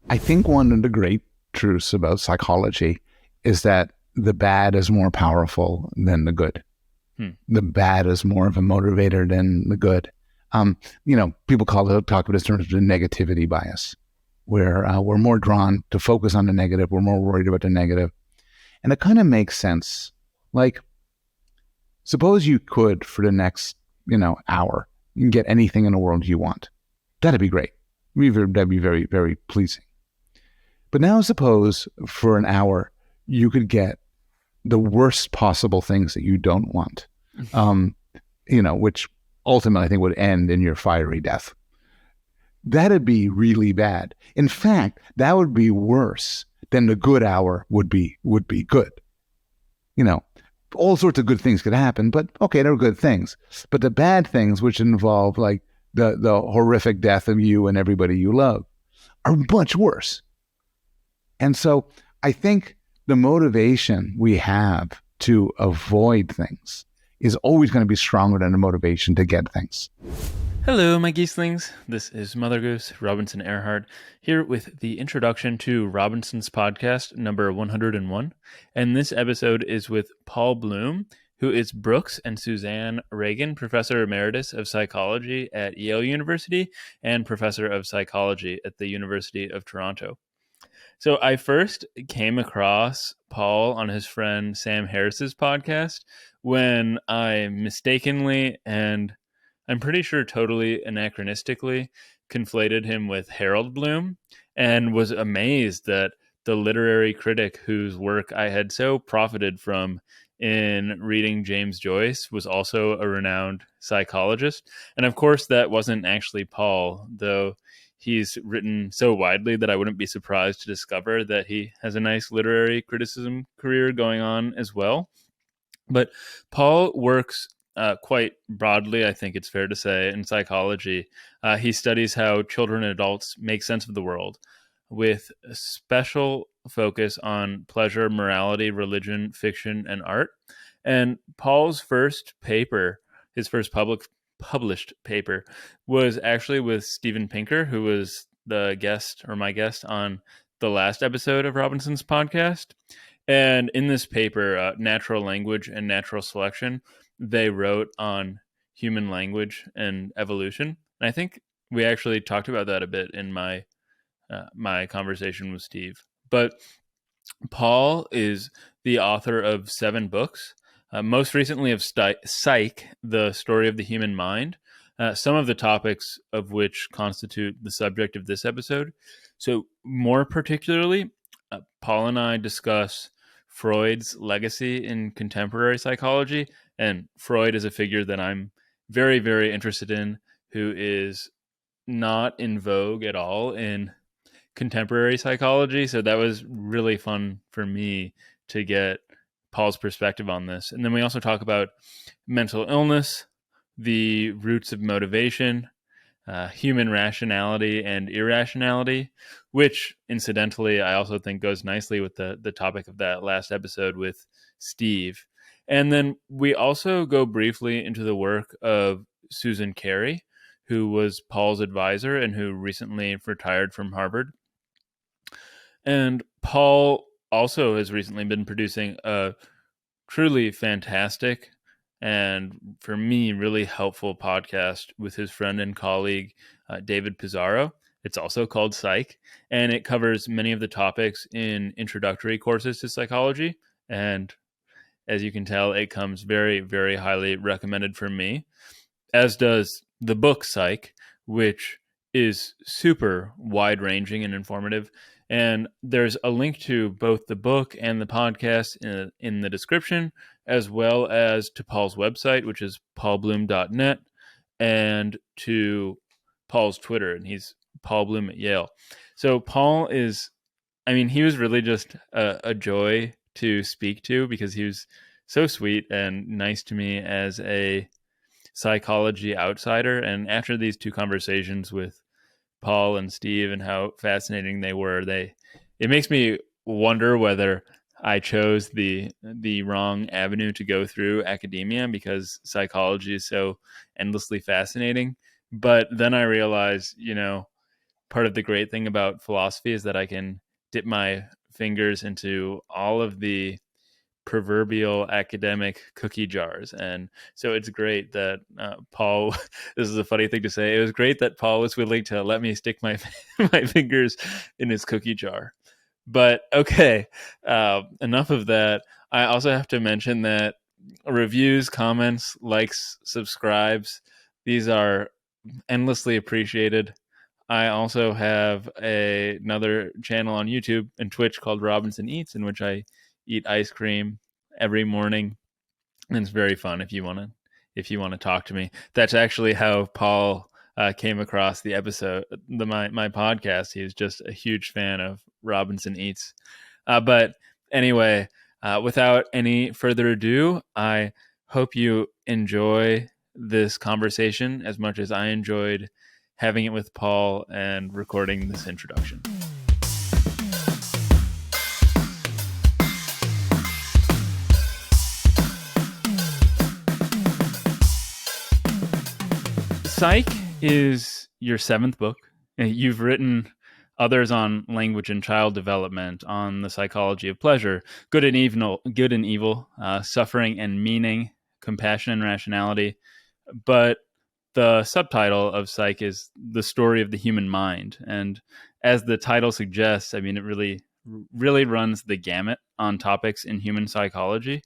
I think one of the great truths about psychology is that the bad is more powerful than the good. The bad is more of a motivator than the good. People talk about this in terms of the negativity bias, where we're more drawn to focus on the negative. We're more worried about the negative. And it kind of makes sense. Like, suppose you could, for the next, hour, you can get anything in the world you want. That'd be great. That'd be very, very pleasing. But now suppose for an hour, you could get the worst possible things that you don't want, which ultimately I think would end in your fiery death. That'd be really bad. In fact, that would be worse than the good hour would be good. All sorts of good things could happen, but okay, they're good things. But the bad things, which involve like the horrific death of you and everybody you love, are much worse. And so I think the motivation we have to avoid things is always going to be stronger than the motivation to get things. Hello, my geeslings. This is Mother Goose Robinson Earhart here with the introduction to Robinson's podcast number 101. And this episode is with Paul Bloom, who is Brooks and Suzanne Ragen, Professor Emeritus of Psychology at Yale University and Professor of Psychology at the University of Toronto. So I first came across Paul on his friend Sam Harris's podcast when I mistakenly and I'm pretty sure totally anachronistically conflated him with Harold Bloom and was amazed that the literary critic whose work I had so profited from in reading James Joyce was also a renowned psychologist. And of course, that wasn't actually Paul, though he's written so widely that I wouldn't be surprised to discover that he has a nice literary criticism career going on as well. But Paul works quite broadly, I think it's fair to say, in psychology. He studies how children and adults make sense of the world with a special focus on pleasure, morality, religion, fiction, and art. And Paul's first paper, his first published paper, was actually with Steven Pinker, who was the guest or my guest on the last episode of Robinson's podcast. And in this paper, Natural Language and Natural Selection, they wrote on human language and evolution. And I think we actually talked about that a bit in my conversation with Steve. But Paul is the author of 7 books, most recently of Psych, the Story of the Human Mind, some of the topics of which constitute the subject of this episode. So more particularly, Paul and I discuss Freud's legacy in contemporary psychology. And Freud is a figure that I'm very, very interested in, who is not in vogue at all in contemporary psychology. So that was really fun for me to get Paul's perspective on this. And then we also talk about mental illness, the roots of motivation, human rationality and irrationality, which incidentally I also think goes nicely with the topic of that last episode with Steve. And then we also go briefly into the work of Suzanne Carey, who was Paul's advisor and who recently retired from Harvard. And Paul also has recently been producing a truly fantastic and, for me, really helpful podcast with his friend and colleague, David Pizarro. It's also called Psych, and it covers many of the topics in introductory courses to psychology. And as you can tell, it comes very, very highly recommended from me, as does the book Psych, which is super wide-ranging and informative. And there's a link to both the book and the podcast in the description, as well as to Paul's website, which is paulbloom.net, and to Paul's Twitter, and he's Paul Bloom at Yale. So Paul is, he was really just a joy to speak to because he was so sweet and nice to me as a psychology outsider. And after these 2 conversations with Paul and Steve and how fascinating they were, it makes me wonder whether I chose the wrong avenue to go through academia, because psychology is so endlessly fascinating. But then I realized, part of the great thing about philosophy is that I can dip my fingers into all of the proverbial academic cookie jars. And so it's great that Paul, this is a funny thing to say, it was great that Paul was willing to let me stick my my fingers in his cookie jar. But okay, enough of that. I also have to mention that reviews, comments, likes, subscribes, these are endlessly appreciated. I also have another channel on YouTube and Twitch called Robinson Eats, in which I eat ice cream every morning, and it's very fun. If you want to talk to me, that's actually how Paul came across the episode, my podcast. He was just a huge fan of Robinson Eats. But anyway, without any further ado, I hope you enjoy this conversation as much as I enjoyed having it with Paul and recording this introduction. Psych is your 7th book. You've written others on language and child development, on the psychology of pleasure, good and evil, suffering and meaning, compassion and rationality. But the subtitle of Psych is the story of the human mind. And as the title suggests, I mean, it really runs the gamut on topics in human psychology.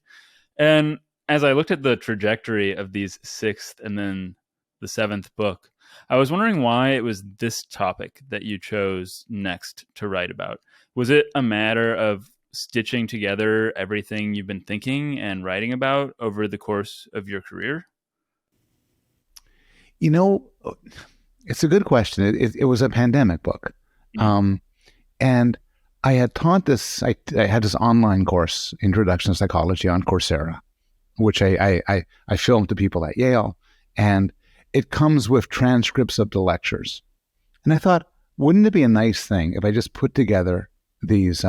And as I looked at the trajectory of these 6th and then the 7th book, I was wondering why it was this topic that you chose next to write about. Was it a matter of stitching together everything you've been thinking and writing about over the course of your career? You know, it's a good question. It was a pandemic book. Mm-hmm. And I had taught this, I had this online course, Introduction to Psychology, on Coursera, which I filmed to people at Yale. And it comes with transcripts of the lectures. And I thought, wouldn't it be a nice thing if I just put together these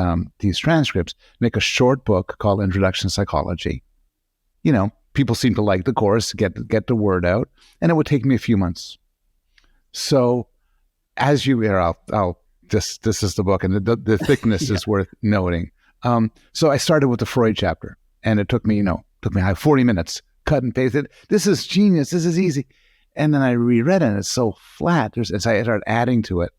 transcripts, make a short book called Introduction to Psychology? You know, people seem to like the course, get the word out, and it would take me a few months. So as you hear, this is the book, and the thickness is worth noting. So I started with the Freud chapter, and it took me 40 minutes, cut and paste it. This is genius. This is easy. And then I reread it, and it's so flat. So I started adding to it.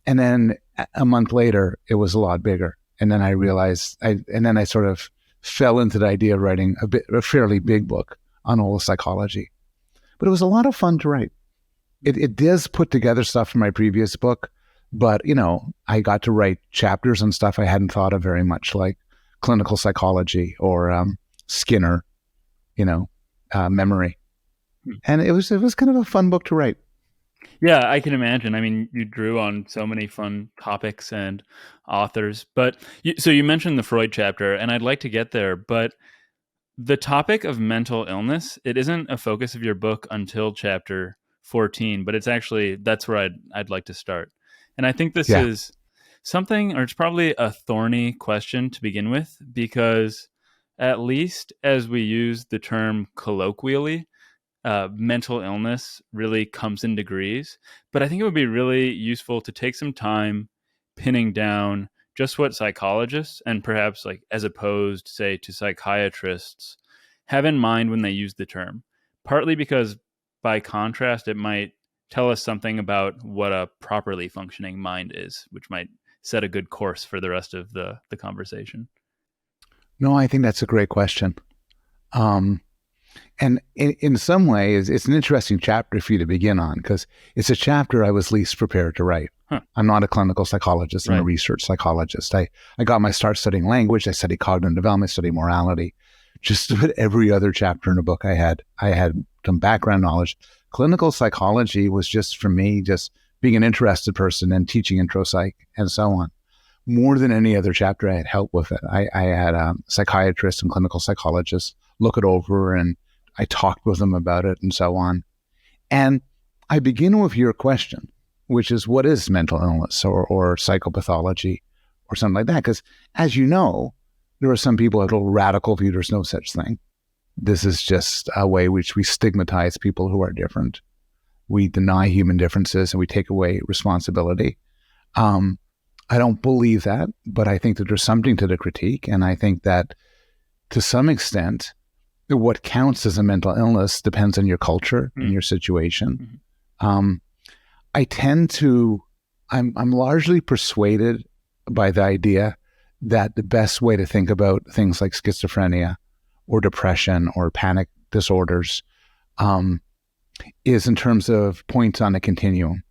And then a month later, it was a lot bigger. And then I realized, and then I sort of fell into the idea of writing a fairly big book on all of psychology. But it was a lot of fun to write. It does put together stuff from my previous book, but, I got to write chapters on stuff I hadn't thought of very much, like clinical psychology or Skinner, memory. And it was kind of a fun book to write. Yeah, I can imagine. I mean, you drew on so many fun topics and authors. But so you mentioned the Freud chapter, and I'd like to get there. But the topic of mental illness, it isn't a focus of your book until chapter 14, but it's actually, that's where I'd like to start. And I think this is something, or it's probably a thorny question to begin with, because at least as we use the term colloquially, mental illness really comes in degrees, but I think it would be really useful to take some time pinning down just what psychologists, and perhaps like as opposed, say, to psychiatrists, have in mind when they use the term. Partly because by contrast, it might tell us something about what a properly functioning mind is, which might set a good course for the rest of the conversation. No, I think that's a great question. And in some ways, it's an interesting chapter for you to begin on, because it's a chapter I was least prepared to write. Huh. I'm not a clinical psychologist. I'm a research psychologist. I got my start studying language. I studied cognitive development. I studied morality. Just about every other chapter in the book I had some background knowledge. Clinical psychology was just, for me, just being an interested person and teaching intro psych and so on. More than any other chapter, I had help with it. I had psychiatrists and clinical psychologists look it over, and I talked with them about it and so on. And I begin with your question, which is, what is mental illness or psychopathology or something like that? Because as you know, there are some people that will radical view there's no such thing. This is just a way which we stigmatize people who are different. we deny human differences, and we take away responsibility. I don't believe that, but I think that there's something to the critique. And I think that to some extent, what counts as a mental illness depends on your culture and your situation. I'm largely persuaded by the idea that the best way to think about things like schizophrenia or depression or panic disorders is in terms of points on a continuum.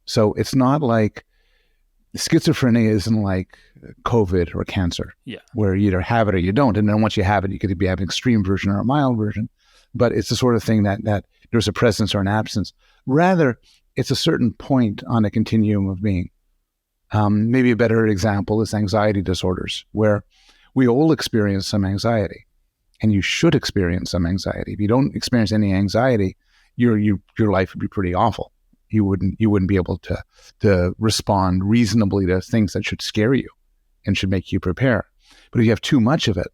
So it's not like schizophrenia isn't like COVID or cancer, where you either have it or you don't. And then once you have it, you could be having an extreme version or a mild version. But it's the sort of thing that there's a presence or an absence. Rather, it's a certain point on a continuum of being. Maybe a better example is anxiety disorders, where we all experience some anxiety, and you should experience some anxiety. If you don't experience any anxiety, your life would be pretty awful. You wouldn't be able to respond reasonably to things that should scare you and should make you prepare. But if you have too much of it,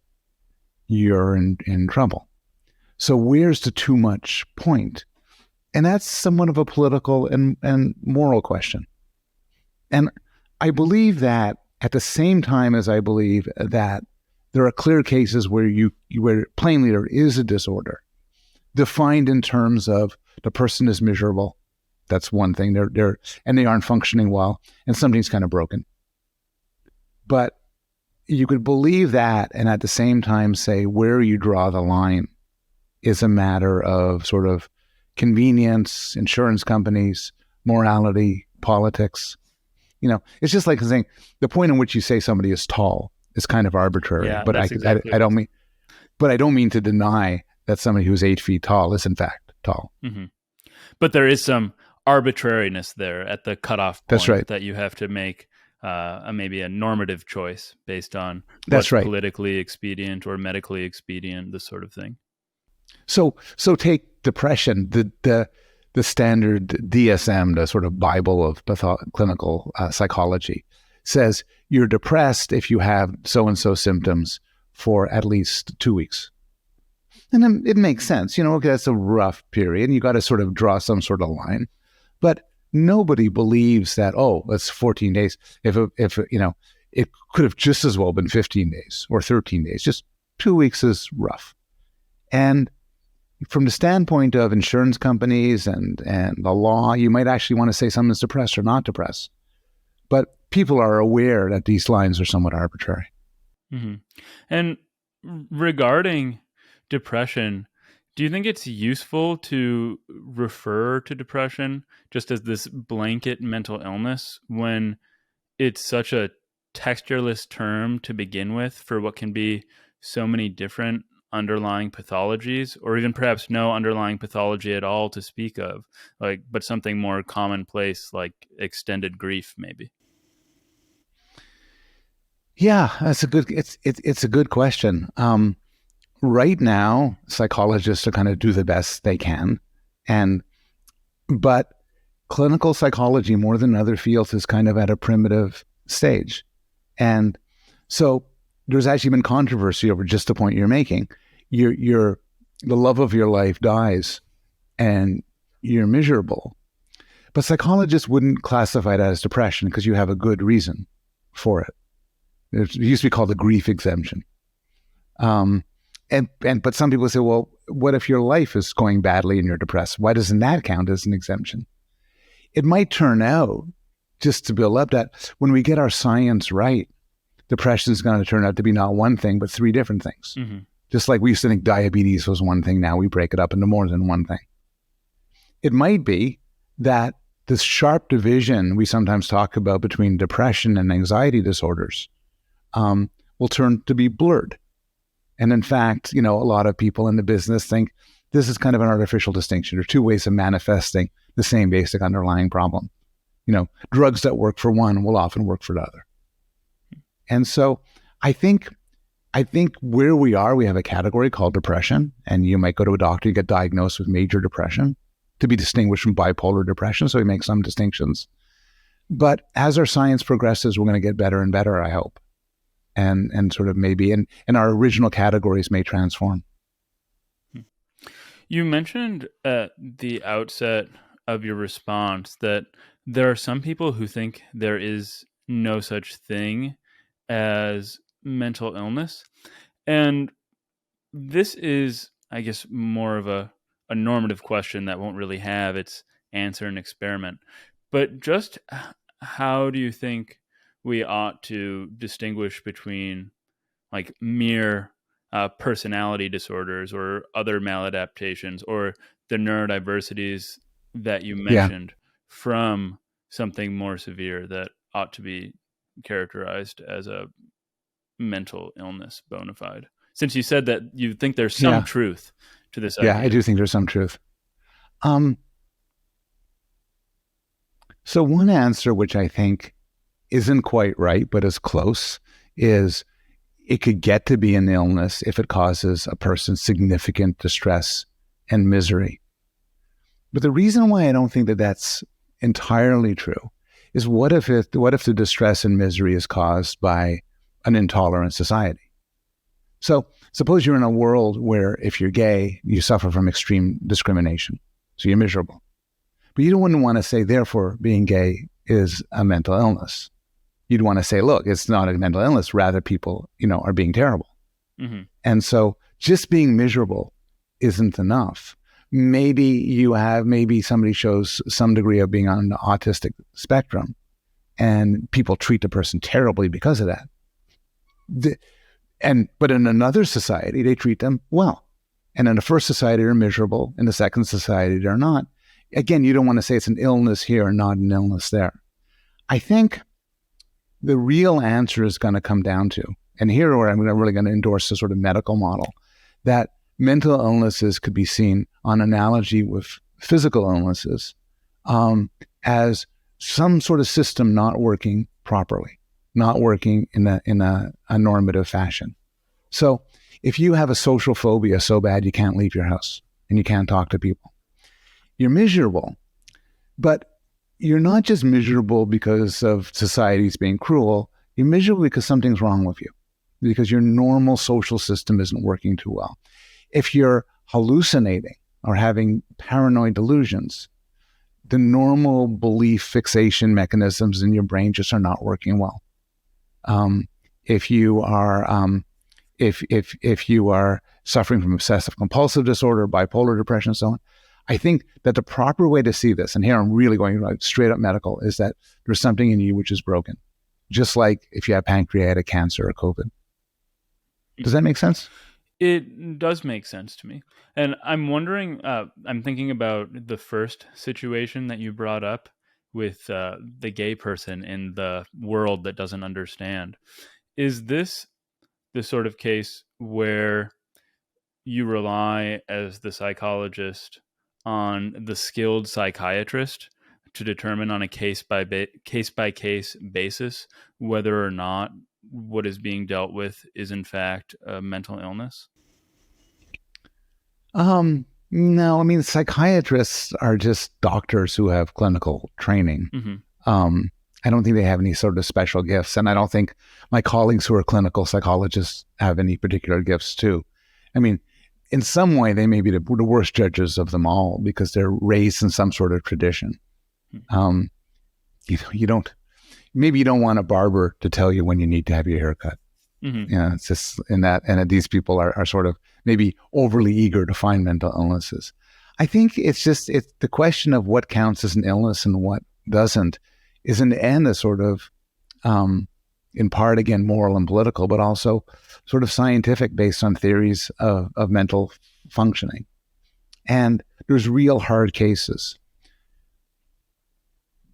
you're in trouble. So where's the too much point? And that's somewhat of a political and moral question. And I believe that at the same time as I believe that there are clear cases where where plainly there is a disorder defined in terms of the person is miserable. That's one thing. They aren't functioning well, and something's kind of broken. But you could believe that, and at the same time say where you draw the line is a matter of sort of convenience, insurance companies, morality, politics. It's just like saying the point in which you say somebody is tall is kind of arbitrary. Yeah, but I don't mean to deny that somebody who's 8 feet tall is in fact tall. Mm-hmm. But there is some arbitrariness there at the cutoff point. That's right. That you have to make maybe a normative choice based on what's right. Politically expedient or medically expedient, this sort of thing. So take depression, the standard DSM, the sort of Bible of clinical psychology, says you're depressed if you have so-and-so symptoms for at least 2 weeks. And then it makes sense, okay, that's a rough period, and you got to sort of draw some sort of line. But nobody believes that, it's 14 days. If it could have just as well been 15 days or 13 days. Just 2 weeks is rough. And from the standpoint of insurance companies and the law, you might actually want to say someone's depressed or not depressed. But people are aware that these lines are somewhat arbitrary. Mm-hmm. And regarding depression, do you think it's useful to refer to depression just as this blanket mental illness when it's such a textureless term to begin with for what can be so many different underlying pathologies, or even perhaps no underlying pathology at all to speak of, but something more commonplace like extended grief, maybe? Yeah, it's a good question. Right now, psychologists are kind of do the best they can, but clinical psychology, more than other fields, is kind of at a primitive stage, and so there's actually been controversy over just the point you're making. The love of your life dies, and you're miserable, but psychologists wouldn't classify that as depression because you have a good reason for it. It used to be called the grief exemption. But some people say, well, what if your life is going badly and you're depressed? Why doesn't that count as an exemption? It might turn out, just to build up that, when we get our science right, depression is going to turn out to be not one thing, but 3 different things. Mm-hmm. Just like we used to think diabetes was one thing, now we break it up into more than one thing. It might be that this sharp division we sometimes talk about between depression and anxiety disorders will turn to be blurred. And in fact, a lot of people in the business think this is kind of an artificial distinction. There are 2 ways of manifesting the same basic underlying problem. Drugs that work for one will often work for the other. And so I think where we are, we have a category called depression, and you might go to a doctor, you get diagnosed with major depression, to be distinguished from bipolar depression. So we make some distinctions. But as our science progresses, we're going to get better and better, I hope. And sort of maybe, and our original categories may transform. You mentioned at the outset of your response that there are some people who think there is no such thing as mental illness. And this is, I guess, more of a normative question that won't really have its answer and experiment. But just how do you think we ought to distinguish between like mere personality disorders or other maladaptations or the neurodiversities that you Yeah. mentioned from something more severe that ought to be characterized as a mental illness bona fide? Since you said that you think there's some Yeah. truth to this Yeah, idea. I do think there's some truth. So one answer, which I think isn't quite right, but is close, is it could get to be an illness if it causes a person significant distress and misery. But the reason why I don't think that that's entirely true is what if the distress and misery is caused by an intolerant society? So suppose you're in a world where if you're gay, you suffer from extreme discrimination. So you're miserable. But you wouldn't want to say, therefore, being gay is a mental illness. You'd want to say, look, it's not a mental illness. Rather, people, are being terrible. Mm-hmm. And so just being miserable isn't enough. Maybe somebody shows some degree of being on the autistic spectrum and people treat the person terribly because of that. But in another society, they treat them well. And in the first society, they're miserable. In the second society, they're not. Again, you don't want to say it's an illness here and not an illness there. I think the real answer is going to come down to, and here where I'm really going to endorse the sort of medical model, that mental illnesses could be seen on analogy with physical illnesses as some sort of system not working properly, not working in a normative fashion. So if you have a social phobia so bad you can't leave your house and you can't talk to people, you're miserable. But you're not just miserable because of society's being cruel. You're miserable because something's wrong with you, because your normal social system isn't working too well. If you're hallucinating or having paranoid delusions, the normal belief fixation mechanisms in your brain just are not working well. If you are if you are suffering from obsessive compulsive disorder, bipolar depression, and so on, I think that the proper way to see this, and here I'm really going straight up medical, is that there's something in you which is broken, just like if you have pancreatic cancer or COVID. Does that make sense? It does make sense to me. And I'm wondering, I'm thinking about the first situation that you brought up with the gay person in the world that doesn't understand. Is this the sort of case where you rely as the psychologist on the skilled psychiatrist to determine on a case-by-case basis whether or not what is being dealt with is in fact a mental illness? No, I mean, psychiatrists are just doctors who have clinical training. Mm-hmm. I don't think they have any sort of special gifts. And I don't think my colleagues who are clinical psychologists have any particular gifts too. I mean, in some way, they may be the worst judges of them all because they're raised in some sort of tradition. Mm-hmm. Maybe you don't want a barber to tell you when you need to have your hair cut. Mm-hmm. It's just in that, and these people are sort of maybe overly eager to find mental illnesses. I think it's the question of what counts as an illness and what doesn't is in the end a sort of, in part, again, moral and political, but also sort of scientific based on theories of mental functioning. And there's real hard cases.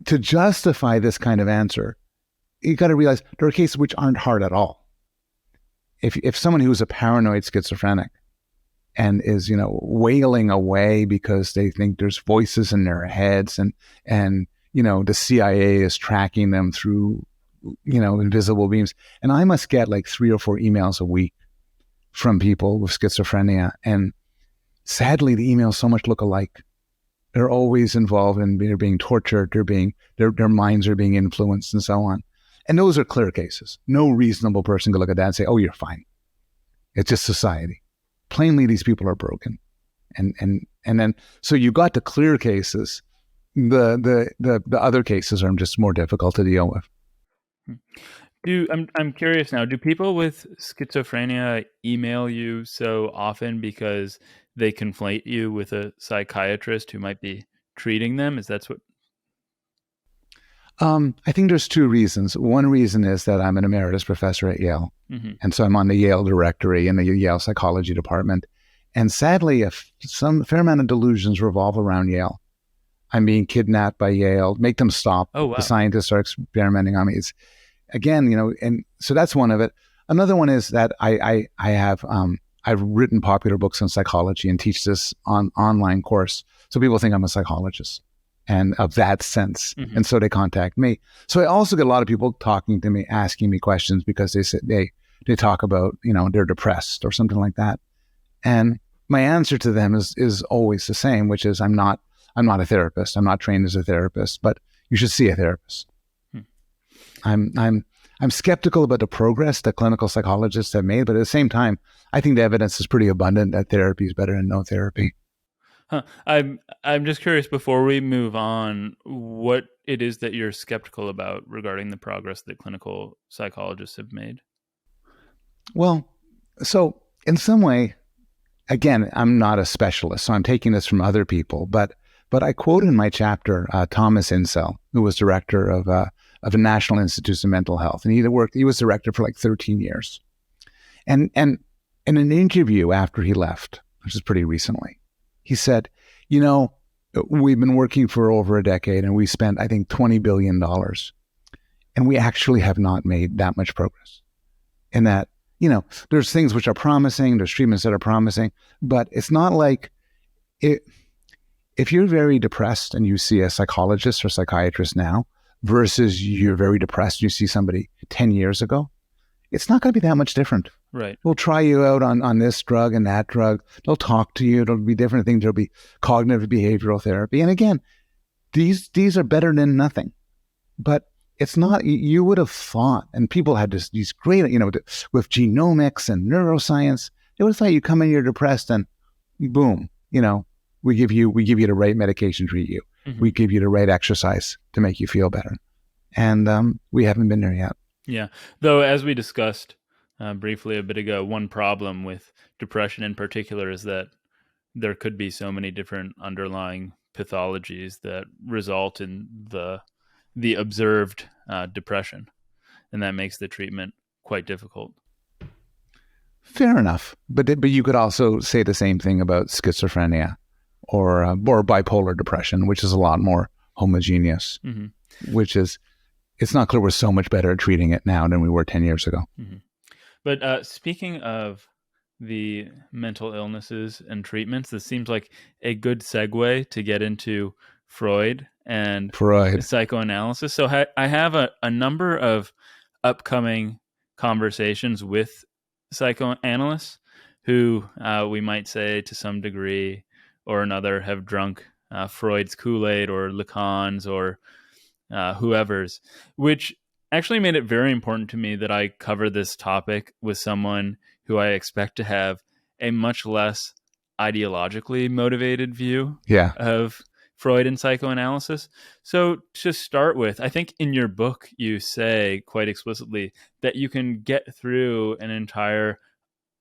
To justify this kind of answer, you got to realize there are cases which aren't hard at all. If someone who's a paranoid schizophrenic and is, wailing away because they think there's voices in their heads and the CIA is tracking them through, invisible beams. And I must get like 3 or 4 emails a week from people with schizophrenia. And sadly, the emails so much look alike. They're always involved in they're being tortured, their minds are being influenced and so on. And those are clear cases. No reasonable person could look at that and say, oh, you're fine. It's just society. Plainly, these people are broken. And then, so you got the clear cases, The other cases are just more difficult to deal with. I'm curious now. Do people with schizophrenia email you so often because they conflate you with a psychiatrist who might be treating them? Is that what? I think there's two reasons. One reason is that I'm an emeritus professor at Yale, and so I'm on the Yale directory in the Yale psychology department. And sadly, a fair amount of delusions revolve around Yale. I'm being kidnapped by Yale. Make them stop. Oh, wow. The scientists are experimenting on me. It's again, and so that's one of it. Another one is that I've written popular books on psychology and teach this online course. So people think I'm a psychologist and of that sense. And so they contact me. So I also get a lot of people talking to me, asking me questions because they talk about, they're depressed or something like that. And my answer to them is always the same, which is I'm not a therapist. I'm not trained as a therapist, but you should see a therapist. I'm skeptical about the progress that clinical psychologists have made, but at the same time, I think the evidence is pretty abundant that therapy is better than no therapy. I'm just curious, before we move on, what it is that you're skeptical about regarding the progress that clinical psychologists have made. Well, so in some way, again, I'm not a specialist, so I'm taking this from other people, but I quote in my chapter Thomas Insel, who was director of the National Institutes of Mental Health, and he was director for like 13 years. And in an interview after he left, which is pretty recently, he said, we've been working for over a decade and we spent, I think, $20 billion. And we actually have not made that much progress. In that, there's things which are promising, there's treatments that are promising, but it's not like if you're very depressed and you see a psychologist or psychiatrist now versus you're very depressed and you see somebody 10 years ago, it's not going to be that much different. Right. They'll try you out on this drug and that drug. They'll talk to you. There'll be different things. There'll be cognitive behavioral therapy. And again, these are better than nothing. But it's not, you would have thought, and people had these great, with genomics and neuroscience, they would have thought you come in, you're depressed, and boom, we give you the right medication to treat you. We give you the right exercise to make you feel better. And we haven't been there yet. Yeah. Though, as we discussed briefly a bit ago, one problem with depression in particular is that there could be so many different underlying pathologies that result in the observed depression. And that makes the treatment quite difficult. Fair enough. But you could also say the same thing about schizophrenia or bipolar depression, which is a lot more homogeneous, which is, it's not clear we're so much better at treating it now than we were 10 years ago. But speaking of the mental illnesses and treatments, this seems like a good segue to get into Freud and psychoanalysis. So I have a number of upcoming conversations with psychoanalysts who we might say to some degree or another have drunk Freud's Kool-Aid or Lacan's or whoever's, which actually made it very important to me that I cover this topic with someone who I expect to have a much less ideologically motivated view of Freud and psychoanalysis. So to start with, I think in your book, you say quite explicitly that you can get through an entire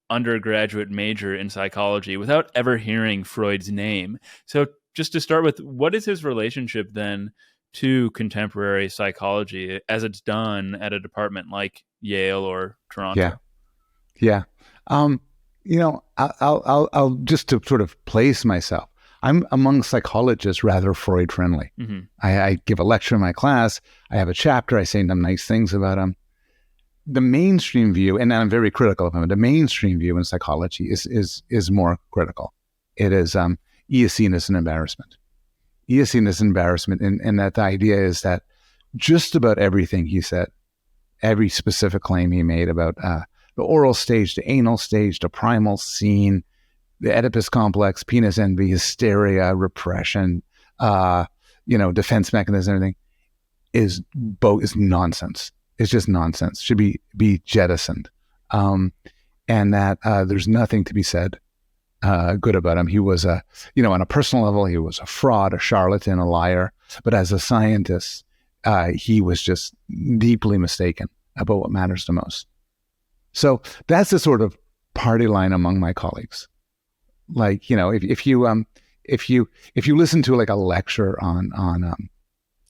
undergraduate major in psychology without ever hearing Freud's name. So just to start with, what is his relationship then to contemporary psychology as it's done at a department like Yale or Toronto? Yeah. I'll just to sort of place myself, I'm among psychologists rather Freud friendly. I give a lecture in my class. I have a chapter. I say some nice things about him. The mainstream view, and I'm very critical of him, the mainstream view in psychology is more critical. It is eosinus and embarrassment. Eosinus and embarrassment, and that the idea is that just about everything he said, every specific claim he made about the oral stage, the anal stage, the primal scene, the Oedipus complex, penis envy, hysteria, repression, defense mechanism, everything is nonsense. It's just nonsense. Should be jettisoned. And that there's nothing to be said good about him. He was on a personal level, he was a fraud, a charlatan, a liar. But as a scientist, he was just deeply mistaken about what matters the most. So that's the sort of party line among my colleagues. Like, if you listen to like a lecture on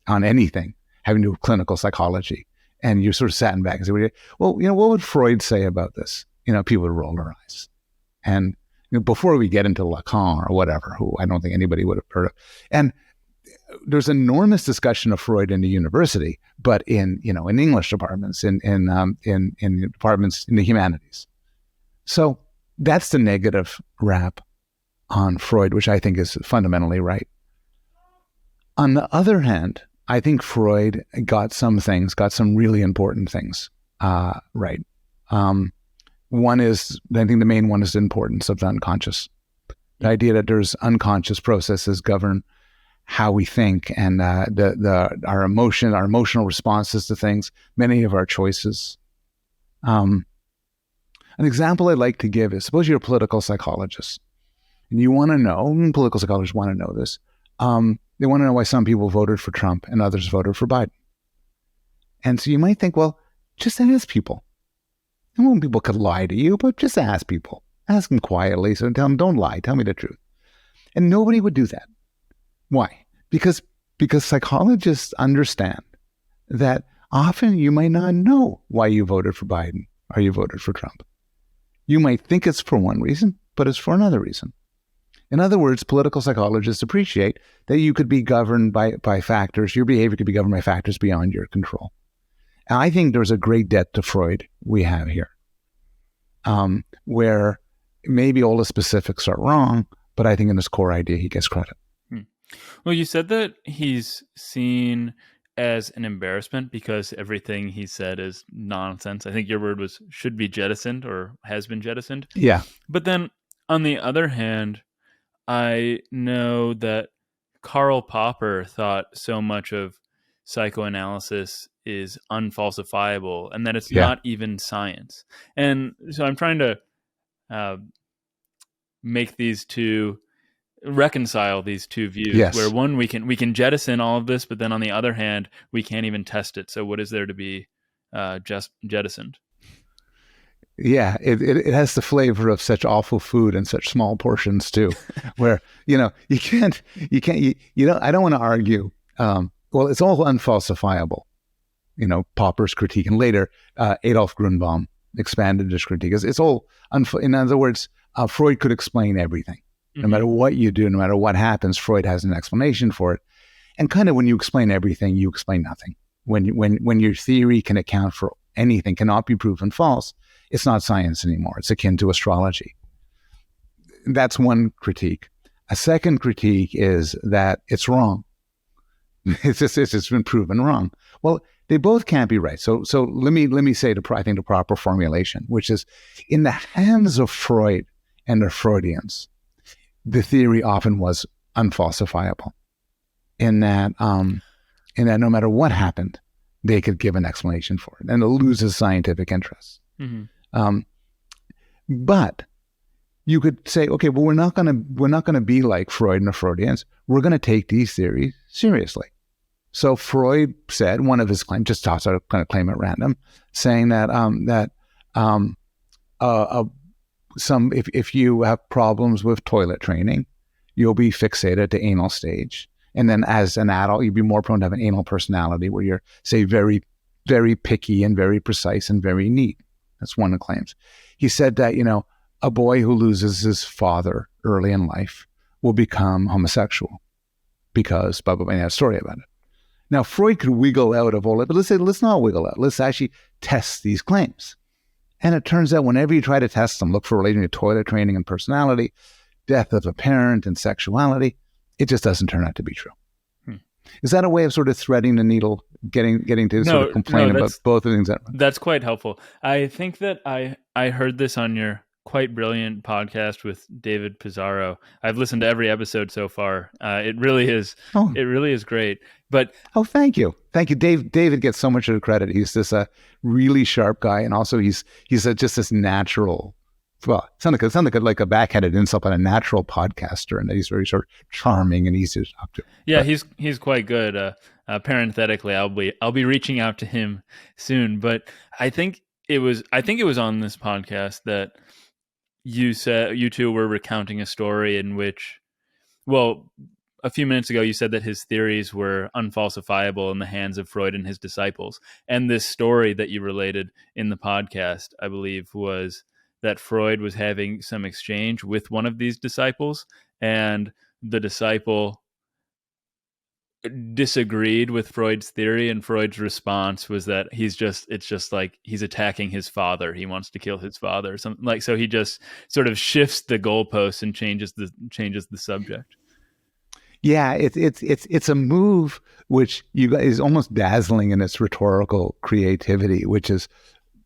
anything having to do with clinical psychology, and you sort of sat back and said, well, what would Freud say about this? People would roll their eyes. And before we get into Lacan or whatever, who I don't think anybody would have heard of, and there's enormous discussion of Freud in the university, but in English departments, in departments in the humanities. So that's the negative rap on Freud, which I think is fundamentally right. On the other hand, I think Freud got some really important things right. One is, I think the main one is the importance of the unconscious. The idea that there's unconscious processes govern how we think, and our emotional responses to things, many of our choices. An example I'd like to give is, suppose you're a political psychologist, and you want to know, and political psychologists want to know this, they want to know why some people voted for Trump and others voted for Biden. And so you might think, well, just ask people. And when people could lie to you, but just ask people. Ask them quietly, so tell them, don't lie, tell me the truth. And nobody would do that. Why? Because psychologists understand that often you might not know why you voted for Biden or you voted for Trump. You might think it's for one reason, but it's for another reason. In other words, political psychologists appreciate that you could be governed by factors, your behavior could be governed by factors beyond your control. And I think there's a great debt to Freud we have here, where maybe all the specifics are wrong, but I think in his core idea, he gets credit. Well, you said that he's seen as an embarrassment because everything he said is nonsense. I think your word was should be jettisoned or has been jettisoned. Yeah. But then on the other hand, I know that Karl Popper thought so much of psychoanalysis is unfalsifiable and that it's not even science. And so I'm trying to reconcile these two views, where one, we can jettison all of this, but then on the other hand, we can't even test it. So what is there to be just jettisoned? Yeah, it has the flavor of such awful food in such small portions too, where you can't I don't want to argue. Well, it's all unfalsifiable. Popper's critique, and later Adolf Grunbaum expanded his critique. It's all in other words, Freud could explain everything. No matter what you do, no matter what happens, Freud has an explanation for it. And kind of when you explain everything, you explain nothing. When your theory can account for anything, cannot be proven false, it's not science anymore. It's akin to astrology. That's one critique. A second critique is that it's wrong. It's been proven wrong. Well, they both can't be right. So let me say I think the proper formulation, which is, in the hands of Freud and the Freudians, the theory often was unfalsifiable, in that no matter what happened, they could give an explanation for it, and it loses scientific interest. But you could say, okay, well, we're not gonna be like Freud and the Freudians. We're gonna take these theories seriously. So Freud said, one of his claims, just toss out a kind of claim at random, saying that if you have problems with toilet training, you'll be fixated at the anal stage. And then as an adult, you'd be more prone to have an anal personality where you're, say, very, very picky and very precise and very neat. That's one of the claims. He said that, a boy who loses his father early in life will become homosexual because blah, blah, blah. I have a story about it. Now, Freud could wiggle out of all that, but let's not wiggle out. Let's actually test these claims. And it turns out whenever you try to test them, look for relating to toilet training and personality, death of a parent and sexuality, it just doesn't turn out to be true. Is that a way of sort of threading the needle, getting to sort of complain about both of the things? That's quite helpful. I think that I heard this on your quite brilliant podcast with David Pizarro. I've listened to every episode so far. It really is great. But thank you. David gets so much of the credit. He's just a really sharp guy, and also he's just this natural well, it sounded like a backhanded insult on a natural podcaster, and that he's very sort of charming and easy to talk to. Yeah, But he's quite good. Parenthetically, I'll be reaching out to him soon. But I think it was on this podcast that you said you two were recounting a story in which, well, a few minutes ago you said that his theories were unfalsifiable in the hands of Freud and his disciples. And this story that you related in the podcast, I believe, was that Freud was having some exchange with one of these disciples, and the disciple disagreed with Freud's theory, and Freud's response was that it's just like he's attacking his father. He wants to kill his father or something, like, so he just sort of shifts the goalposts and changes the subject. yeah, it's a move which is almost dazzling in its rhetorical creativity, which is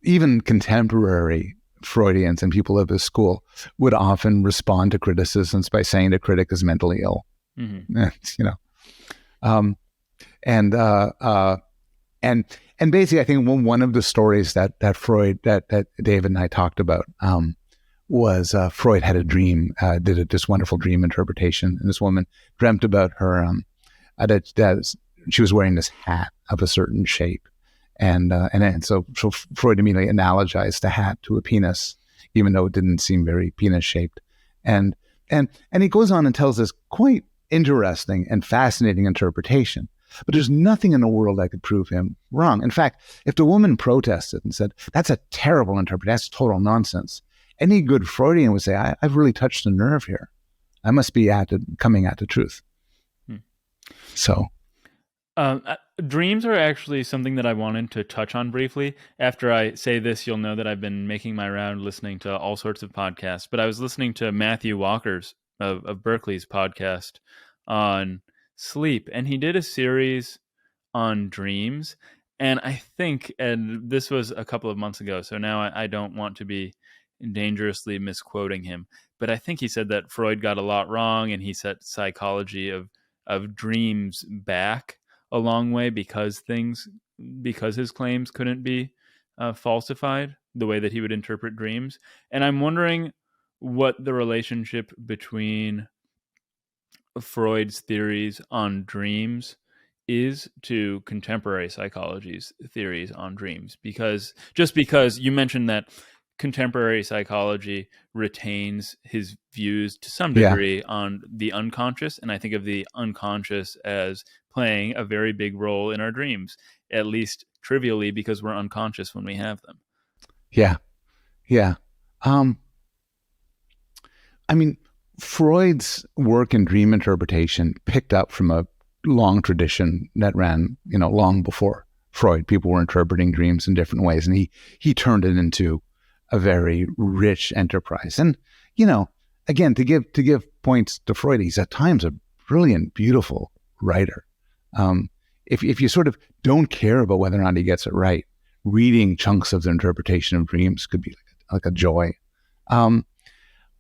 even contemporary Freudians and people of his school would often respond to criticisms by saying the critic is mentally ill. Mm-hmm. You know, and basically, I think one of the stories that Freud that David and I talked about was Freud had a dream, did this wonderful dream interpretation, and this woman dreamt about her that she was wearing this hat of a certain shape, and so Freud immediately analogized the hat to a penis, even though it didn't seem very penis shaped, and he goes on and tells this quite interesting and fascinating interpretation. But there's nothing in the world that could prove him wrong. In fact, if the woman protested and said, that's a terrible interpretation, that's total nonsense, any good Freudian would say, I've really touched a nerve here. I must be coming at the truth. So. Dreams are actually something that I wanted to touch on briefly. After I say this, you'll know that I've been making my round listening to all sorts of podcasts, but I was listening to Matthew Walker's of Berkeley's podcast on sleep, and he did a series on dreams, and I think, and this was a couple of months ago, so now I don't want to be dangerously misquoting him, but I think he said that Freud got a lot wrong, and he set psychology of dreams back a long way because his claims couldn't be falsified the way that he would interpret dreams. And I'm wondering what the relationship between Freud's theories on dreams is to contemporary psychology's theories on dreams, because you mentioned that contemporary psychology retains his views to some degree on the unconscious, and I think of the unconscious as playing a very big role in our dreams, at least trivially, because we're unconscious when we have them. Yeah. I mean, Freud's work in dream interpretation picked up from a long tradition that ran, long before Freud. People were interpreting dreams in different ways, and he turned it into a very rich enterprise. And, again, to give points to Freud, he's at times a brilliant, beautiful writer. If you sort of don't care about whether or not he gets it right, reading chunks of the interpretation of dreams could be like a joy.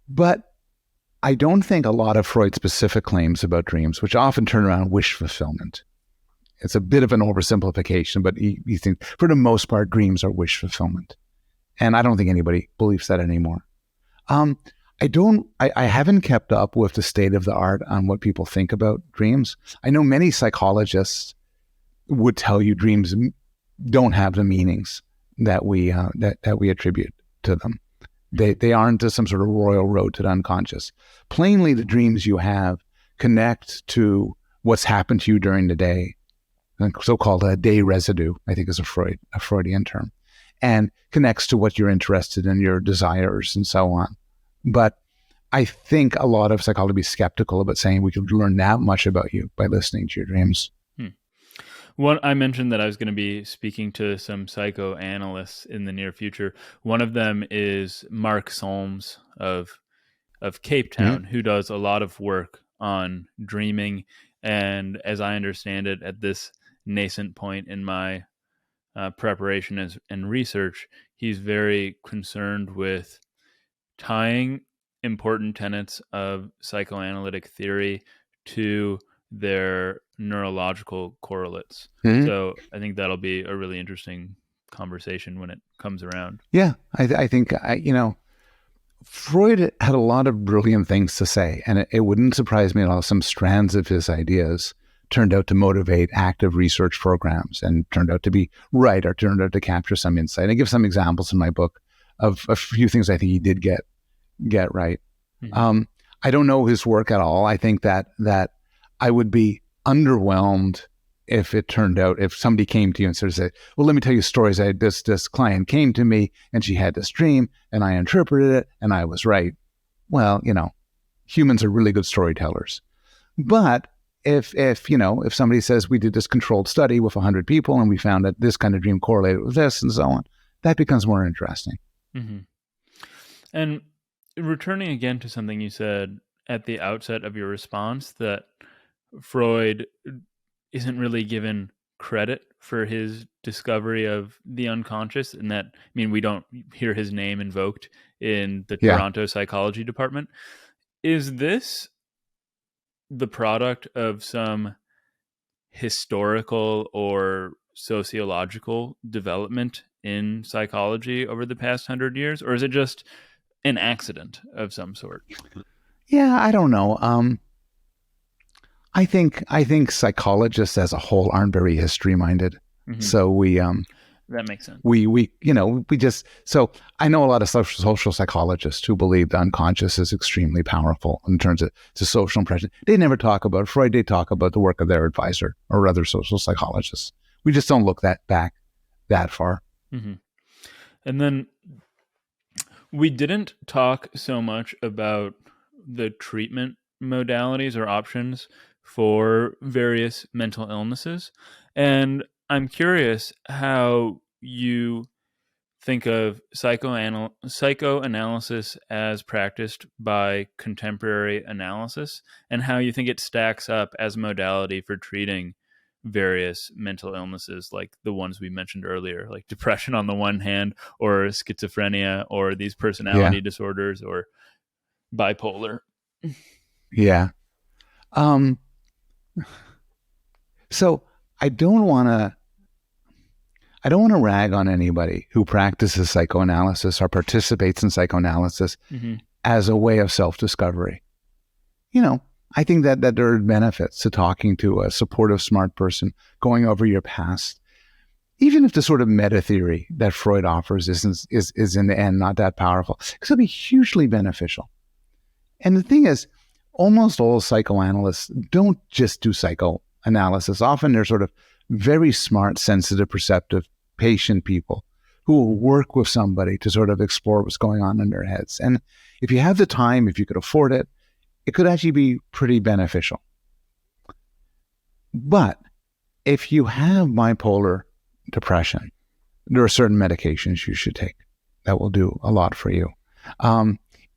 But I don't think a lot of Freud's specific claims about dreams, which often turn around wish fulfillment. It's a bit of an oversimplification, but he thinks for the most part, dreams are wish fulfillment. And I don't think anybody believes that anymore. I haven't kept up with the state of the art on what people think about dreams. I know many psychologists would tell you dreams don't have the meanings that we attribute to them. They aren't some sort of royal road to the unconscious. Plainly, the dreams you have connect to what's happened to you during the day, so-called day residue, I think is a Freudian term, and connects to what you're interested in, your desires, and so on. But I think a lot of psychology would be skeptical about saying we could learn that much about you by listening to your dreams. One, I mentioned that I was going to be speaking to some psychoanalysts in the near future. One of them is Mark Solms of Cape Town, who does a lot of work on dreaming. And as I understand it, at this nascent point in my preparation and research, he's very concerned with tying important tenets of psychoanalytic theory to their neurological correlates. So I think that'll be a really interesting conversation when it comes around. Yeah, I think Freud had a lot of brilliant things to say, and it wouldn't surprise me at all. Some strands of his ideas turned out to motivate active research programs and turned out to be right or turned out to capture some insight. I give some examples in my book of a few things I think he did get right. Mm-hmm. I don't know his work at all. I think that I would be underwhelmed if it turned out, if somebody came to you and sort of said, well, let me tell you stories. This client came to me and she had this dream and I interpreted it and I was right. Well, humans are really good storytellers. But if somebody says we did this controlled study with 100 people and we found that this kind of dream correlated with this and so on, that becomes more interesting. Mm-hmm. And returning again to something you said at the outset of your response, that Freud isn't really given credit for his discovery of the unconscious, and that, we don't hear his name invoked in the Toronto psychology department. Is this the product of some historical or sociological development in psychology over the past 100 years, or is it just an accident of some sort? Yeah, I don't know. I think psychologists as a whole aren't very history minded. Mm-hmm. So that makes sense. So I know a lot of social psychologists who believe the unconscious is extremely powerful in terms of to social impression. They never talk about Freud. They talk about the work of their advisor or other social psychologists. We just don't look back that far. Mm-hmm. And then we didn't talk so much about the treatment modalities or options for various mental illnesses. And I'm curious how you think of psychoanalysis as practiced by contemporary analysis, and how you think it stacks up as a modality for treating various mental illnesses like the ones we mentioned earlier, like depression on the one hand, or schizophrenia, or these personality disorders, or bipolar. Yeah. So I don't want to rag on anybody who practices psychoanalysis or participates in psychoanalysis mm-hmm. as a way of self-discovery. I think that there are benefits to talking to a supportive, smart person, going over your past, even if the sort of meta theory that Freud offers is in the end not that powerful, because it'll be hugely beneficial. And the thing is, almost all psychoanalysts don't just do psychoanalysis. Often they're sort of very smart, sensitive, perceptive, patient people who will work with somebody to sort of explore what's going on in their heads. And if you have the time, if you could afford it, it could actually be pretty beneficial. But if you have bipolar depression, there are certain medications you should take that will do a lot for you.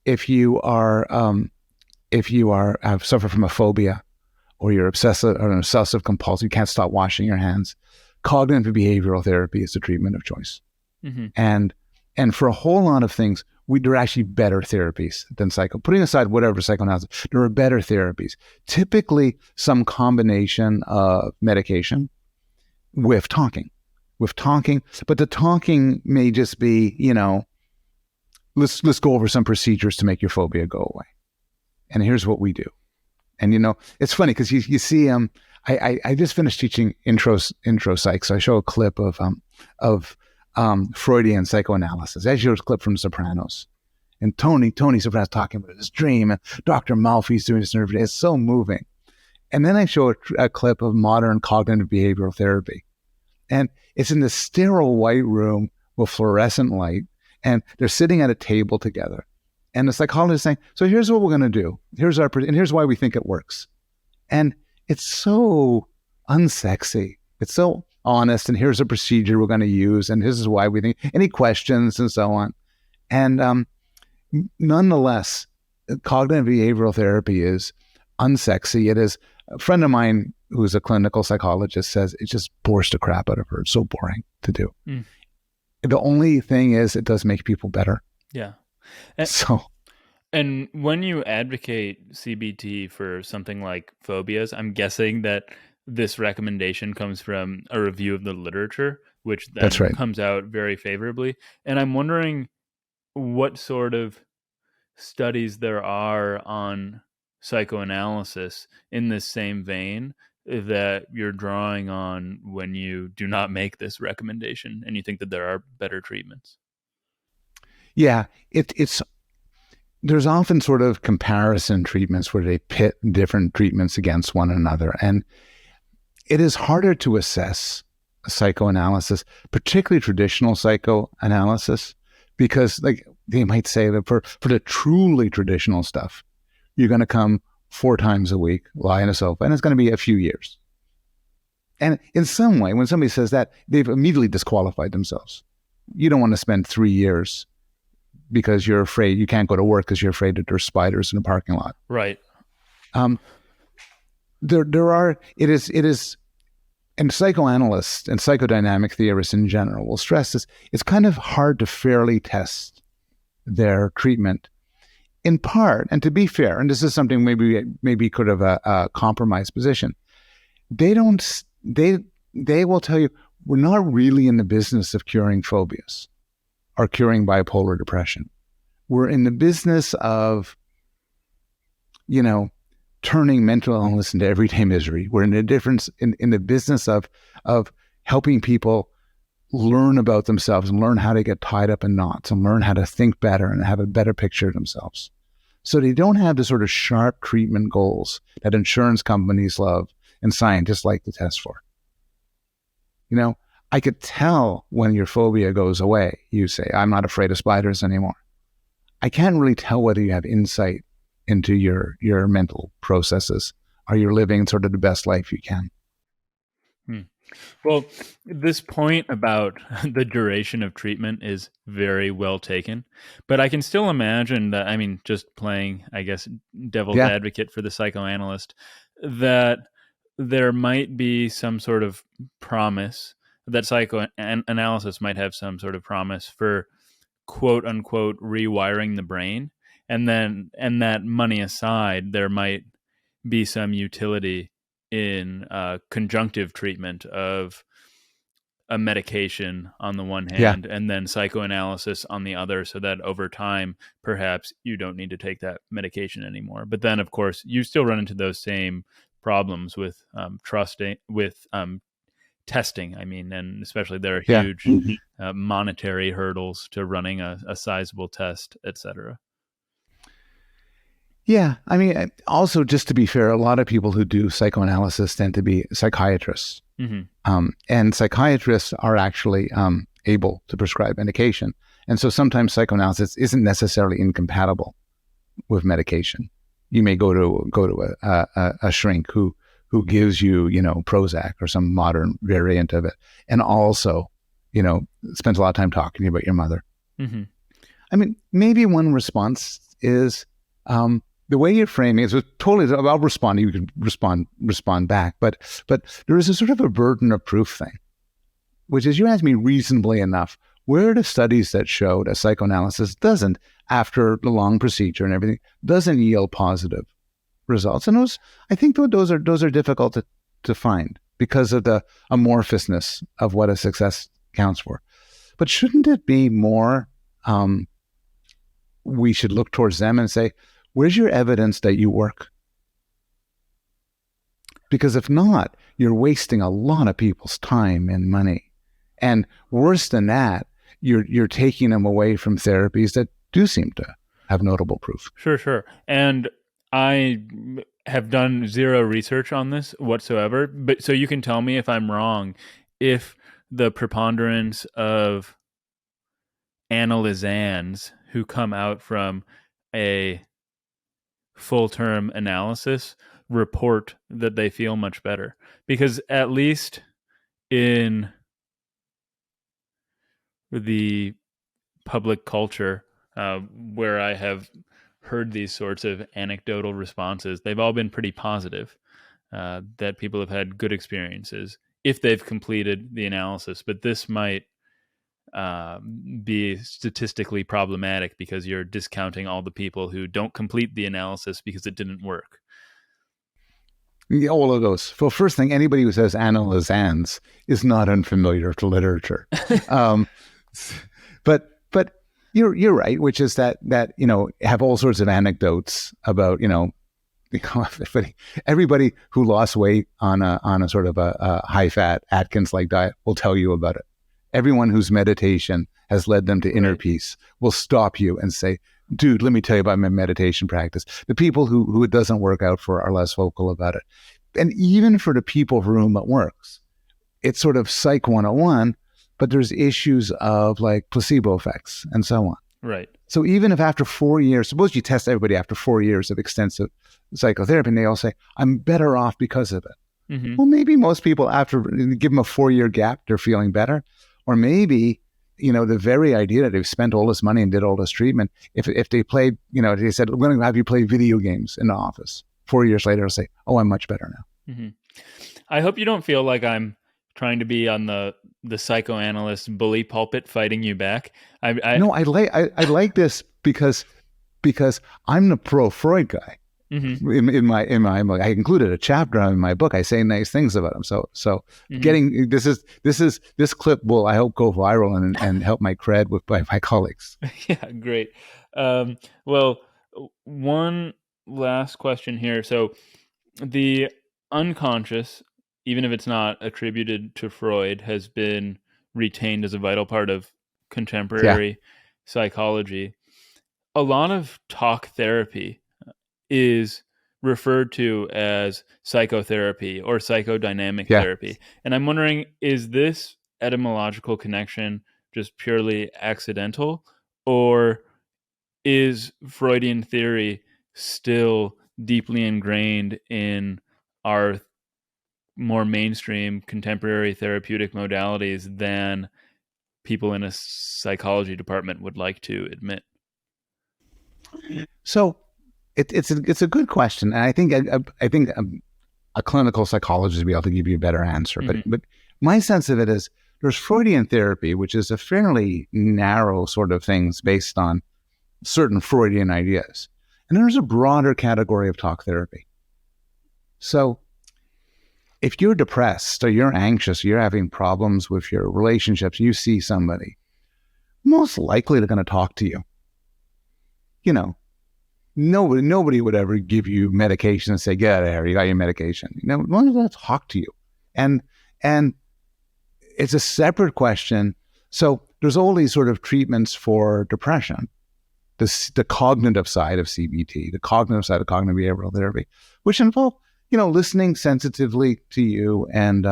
If you suffer from a phobia, or you're obsessive compulsive, you can't stop washing your hands, cognitive behavioral therapy is the treatment of choice. Mm-hmm. And for a whole lot of things, there are actually better therapies than putting aside whatever psychoanalysis, there are better therapies. Typically some combination of medication with talking, but the talking may just be, let's go over some procedures to make your phobia go away. And here's what we do. And, it's funny because you see, I just finished teaching intro psych. So I show a clip of Freudian psychoanalysis. I show a clip from Sopranos, and Tony Soprano's talking about his dream, and Dr. Malfi's doing this every day. It's so moving. And then I show a clip of modern cognitive behavioral therapy, and it's in this sterile white room with fluorescent light, and they're sitting at a table together. And the psychologist is saying, so here's what we're going to do. And here's why we think it works. And it's so unsexy. It's so honest. And here's a procedure we're going to use. And this is why we think, any questions and so on. And nonetheless, cognitive behavioral therapy is unsexy. It is, a friend of mine who's a clinical psychologist says it just bores the crap out of her. It's so boring to do. Mm. The only thing is it does make people better. Yeah. And when you advocate CBT for something like phobias, I'm guessing that this recommendation comes from a review of the literature, which then comes out very favorably. And I'm wondering what sort of studies there are on psychoanalysis in this same vein that you're drawing on when you do not make this recommendation and you think that there are better treatments? Yeah, it's there's often sort of comparison treatments where they pit different treatments against one another. And it is harder to assess psychoanalysis, particularly traditional psychoanalysis, because like they might say that for the truly traditional stuff, you're going to come 4 times a week, lie on a sofa, and it's going to be a few years. And in some way, when somebody says that, they've immediately disqualified themselves. You don't want to spend 3 years because you're afraid you can't go to work because you're afraid that there's spiders in the parking lot. Right. It is, and psychoanalysts and psychodynamic theorists in general will stress this. It's kind of hard to fairly test their treatment, in part, and to be fair, and this is something maybe could have a compromised position. They will tell you we're not really in the business of curing phobias or curing bipolar depression. We're in the business of, turning mental illness into everyday misery. We're in the business of helping people learn about themselves and learn how to get tied up in knots and learn how to think better and have a better picture of themselves. So they don't have the sort of sharp treatment goals that insurance companies love and scientists like to test for. I could tell when your phobia goes away. You say, I'm not afraid of spiders anymore. I can't really tell whether you have insight into your mental processes or you're living sort of the best life you can. Well, this point about the duration of treatment is very well taken, but I can still imagine that, just playing, I guess, devil's advocate for the psychoanalyst, that there might be some sort of promise, that psychoanalysis might have some sort of promise for quote unquote rewiring the brain. And that money aside, there might be some utility in conjunctive treatment of a medication on the one hand, and then psychoanalysis on the other, so that over time, perhaps you don't need to take that medication anymore. But then, of course, you still run into those same problems with testing. And especially there are huge monetary hurdles to running a sizable test, etc. Yeah. Also, just to be fair, a lot of people who do psychoanalysis tend to be psychiatrists. Mm-hmm. And psychiatrists are actually able to prescribe medication. And so sometimes psychoanalysis isn't necessarily incompatible with medication. You may go to a shrink who gives you, Prozac or some modern variant of it, and also, spends a lot of time talking to you about your mother. Mm-hmm. Maybe one response is the way you're framing it is totally. I'll respond. You can respond back, but there is a sort of a burden of proof thing, which is you ask me reasonably enough, where are the studies that show that psychoanalysis doesn't, after the long procedure and everything, doesn't yield positive results? And I think those are difficult to find because of the amorphousness of what a success counts for. But shouldn't it be more? We should look towards them and say, where's your evidence that you work? Because if not, you're wasting a lot of people's time and money. And worse than that, you're taking them away from therapies that do seem to have notable proof. Sure. And I have done zero research on this whatsoever, but so you can tell me if I'm wrong, if the preponderance of analyzans who come out from a full-term analysis report that they feel much better. Because at least in the public culture, where I have heard these sorts of anecdotal responses, they've all been pretty positive, that people have had good experiences if they've completed the analysis. But this might be statistically problematic because you're discounting all the people who don't complete the analysis because it didn't work. Yeah, all of those. Well, first thing, anybody who says analyzans is not unfamiliar to literature. But you're right, which is that have all sorts of anecdotes about everybody who lost weight on a sort of a high fat Atkins like diet will tell you about it. Everyone whose meditation has led them to inner peace will stop you and say, dude, let me tell you about my meditation practice. The people who it doesn't work out for are less vocal about it. And even for the people for whom it works, it's sort of Psych 101, but there's issues of like placebo effects and so on. Right. So even if after 4 years, suppose you test everybody after 4 years of extensive psychotherapy and they all say, I'm better off because of it. Mm-hmm. Well, maybe most people after, give them a 4-year gap, they're feeling better. Or maybe, the very idea that they've spent all this money and did all this treatment, if they played, they said, we're going to have you play video games in the office. 4 years later, they'll say, oh, I'm much better now. Mm-hmm. I hope you don't feel like I'm trying to be on the psychoanalyst bully pulpit fighting you back. No, I like this because I'm the pro Freud guy. Mm-hmm. In my book, I included a chapter in my book. I say nice things about him. So mm-hmm. getting this clip will, I hope, go viral and help my cred with my colleagues. Yeah, great. Well, one last question here. So the unconscious, even if it's not attributed to Freud, has been retained as a vital part of contemporary psychology. A lot of talk therapy is referred to as psychotherapy or psychodynamic therapy. And I'm wondering, is this etymological connection just purely accidental, or is Freudian theory still deeply ingrained in our more mainstream contemporary therapeutic modalities than people in a psychology department would like to admit? So it's a good question, and I think a clinical psychologist would be able to give you a better answer. Mm-hmm. But my sense of it is there's Freudian therapy, which is a fairly narrow sort of things based on certain Freudian ideas, and there's a broader category of talk therapy. So if you're depressed or you're anxious, or you're having problems with your relationships, you see somebody, most likely they're going to talk to you. Nobody would ever give you medication and say, get out of here, you got your medication. One is going to talk to you. And it's a separate question. So there's all these sort of treatments for depression, the cognitive side of CBT, the cognitive side of cognitive behavioral therapy, which involve, listening sensitively to you and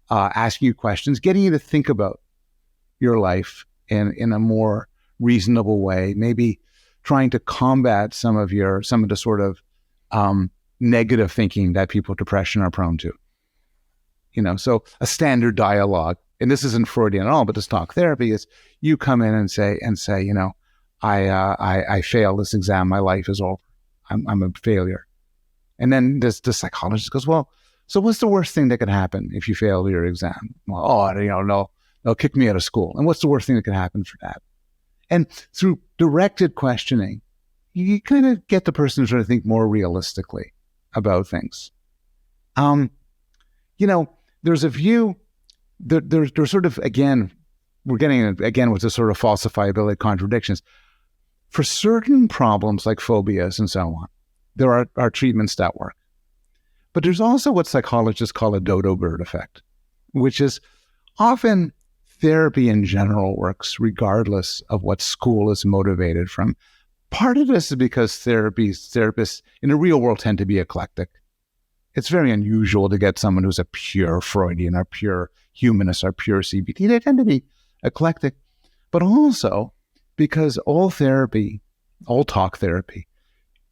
asking you questions, getting you to think about your life in a more reasonable way, maybe trying to combat some of the sort of negative thinking that people with depression are prone to. So a standard dialogue, and this isn't Freudian at all, but this talk therapy is you come in and say, I failed this exam, my life is over, I'm a failure. And then the psychologist goes, well, so what's the worst thing that could happen if you fail your exam? Well, they'll kick me out of school. And what's the worst thing that could happen for that? And through directed questioning, you kind of get the person to try to think more realistically about things. There's a view, there's sort of, again, we're getting again with the sort of falsifiability contradictions. For certain problems like phobias and so on, there are treatments that work. But there's also what psychologists call a dodo bird effect, which is often therapy in general works regardless of what school is motivated from. Part of this is because therapists in the real world tend to be eclectic. It's very unusual to get someone who's a pure Freudian or pure humanist or pure CBT. They tend to be eclectic, but also because all talk therapy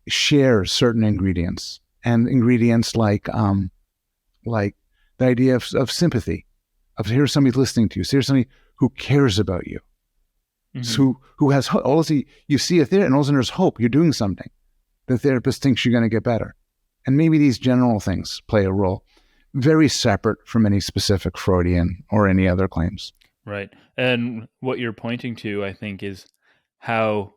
shares certain ingredients, and ingredients like the idea of sympathy, of here's somebody listening to you, so here's somebody who cares about you, mm-hmm. who has hope. You see a therapist, and also there's hope. You're doing something. The therapist thinks you're going to get better, and maybe these general things play a role, very separate from any specific Freudian or any other claims. Right, and what you're pointing to, I think, is how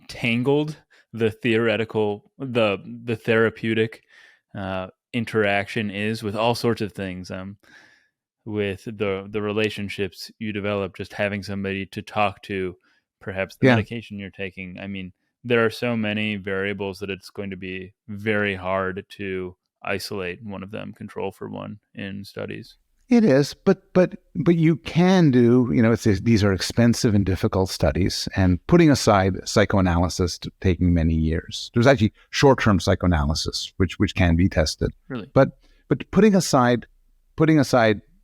tangled the theoretical, the therapeutic interaction is with all sorts of things. with the relationships you develop, just having somebody to talk to, perhaps the Yeah. medication you're taking. I mean, there are so many variables that it's going to be very hard to isolate one of them, control for one in studies. It is, but you can do, these are expensive and difficult studies, and putting aside psychoanalysis taking many years, there's actually short-term psychoanalysis which can be tested. Really? But putting aside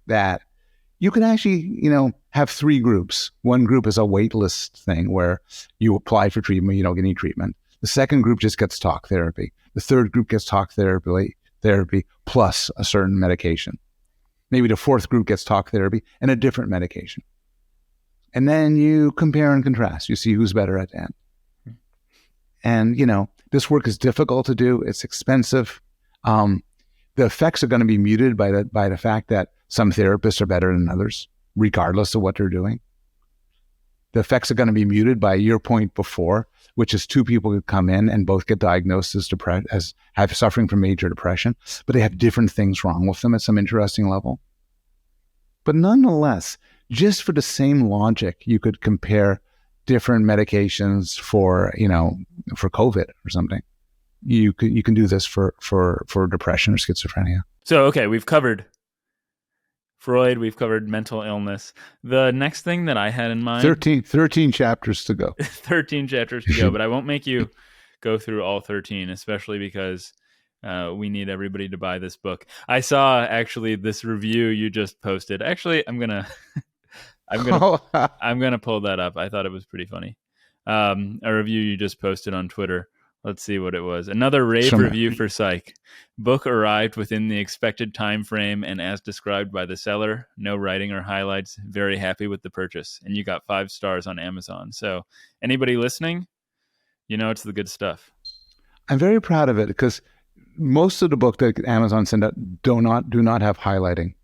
that, you can actually, have three groups. One group is a wait list thing where you apply for treatment, you don't get any treatment. The second group just gets talk therapy. The third group gets talk therapy plus a certain medication. Maybe the fourth group gets talk therapy and a different medication. And then you compare and contrast. You see who's better at that. And, this work is difficult to do. It's expensive. The effects are going to be muted by the fact that some therapists are better than others, regardless of what they're doing. The effects are going to be muted by your point before, which is two people who come in and both get diagnosed as have suffering from major depression, but they have different things wrong with them at some interesting level. But nonetheless, just for the same logic, you could compare different medications for COVID or something. You can do this for depression or schizophrenia. So, okay, we've covered Freud, we've covered mental illness. The next thing that I had in mind... 13 chapters to go. 13 chapters to go, but I won't make you go through all 13, especially because we need everybody to buy this book. I saw, actually, this review you just posted. Actually, I'm gonna pull that up. I thought it was pretty funny. A review you just posted on Twitter. Let's see what it was. Another rave review for Psych. Book arrived within the expected time frame and as described by the seller. No writing or highlights. Very happy with the purchase. And you got 5 stars on Amazon. So anybody listening, it's the good stuff. I'm very proud of it because most of the book that Amazon send out do not have highlighting.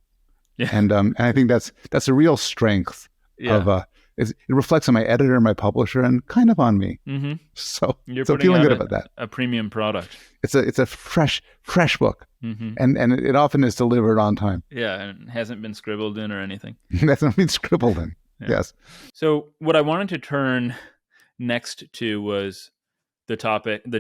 Yeah. And I think that's a real strength of it reflects on my editor, my publisher, and kind of on me. Mm-hmm. So feeling good about that. A premium product. It's a fresh book, mm-hmm. and it often is delivered on time. Yeah, and it hasn't been scribbled in or anything. It hasn't been scribbled in. Yeah. Yes. So what I wanted to turn next to was the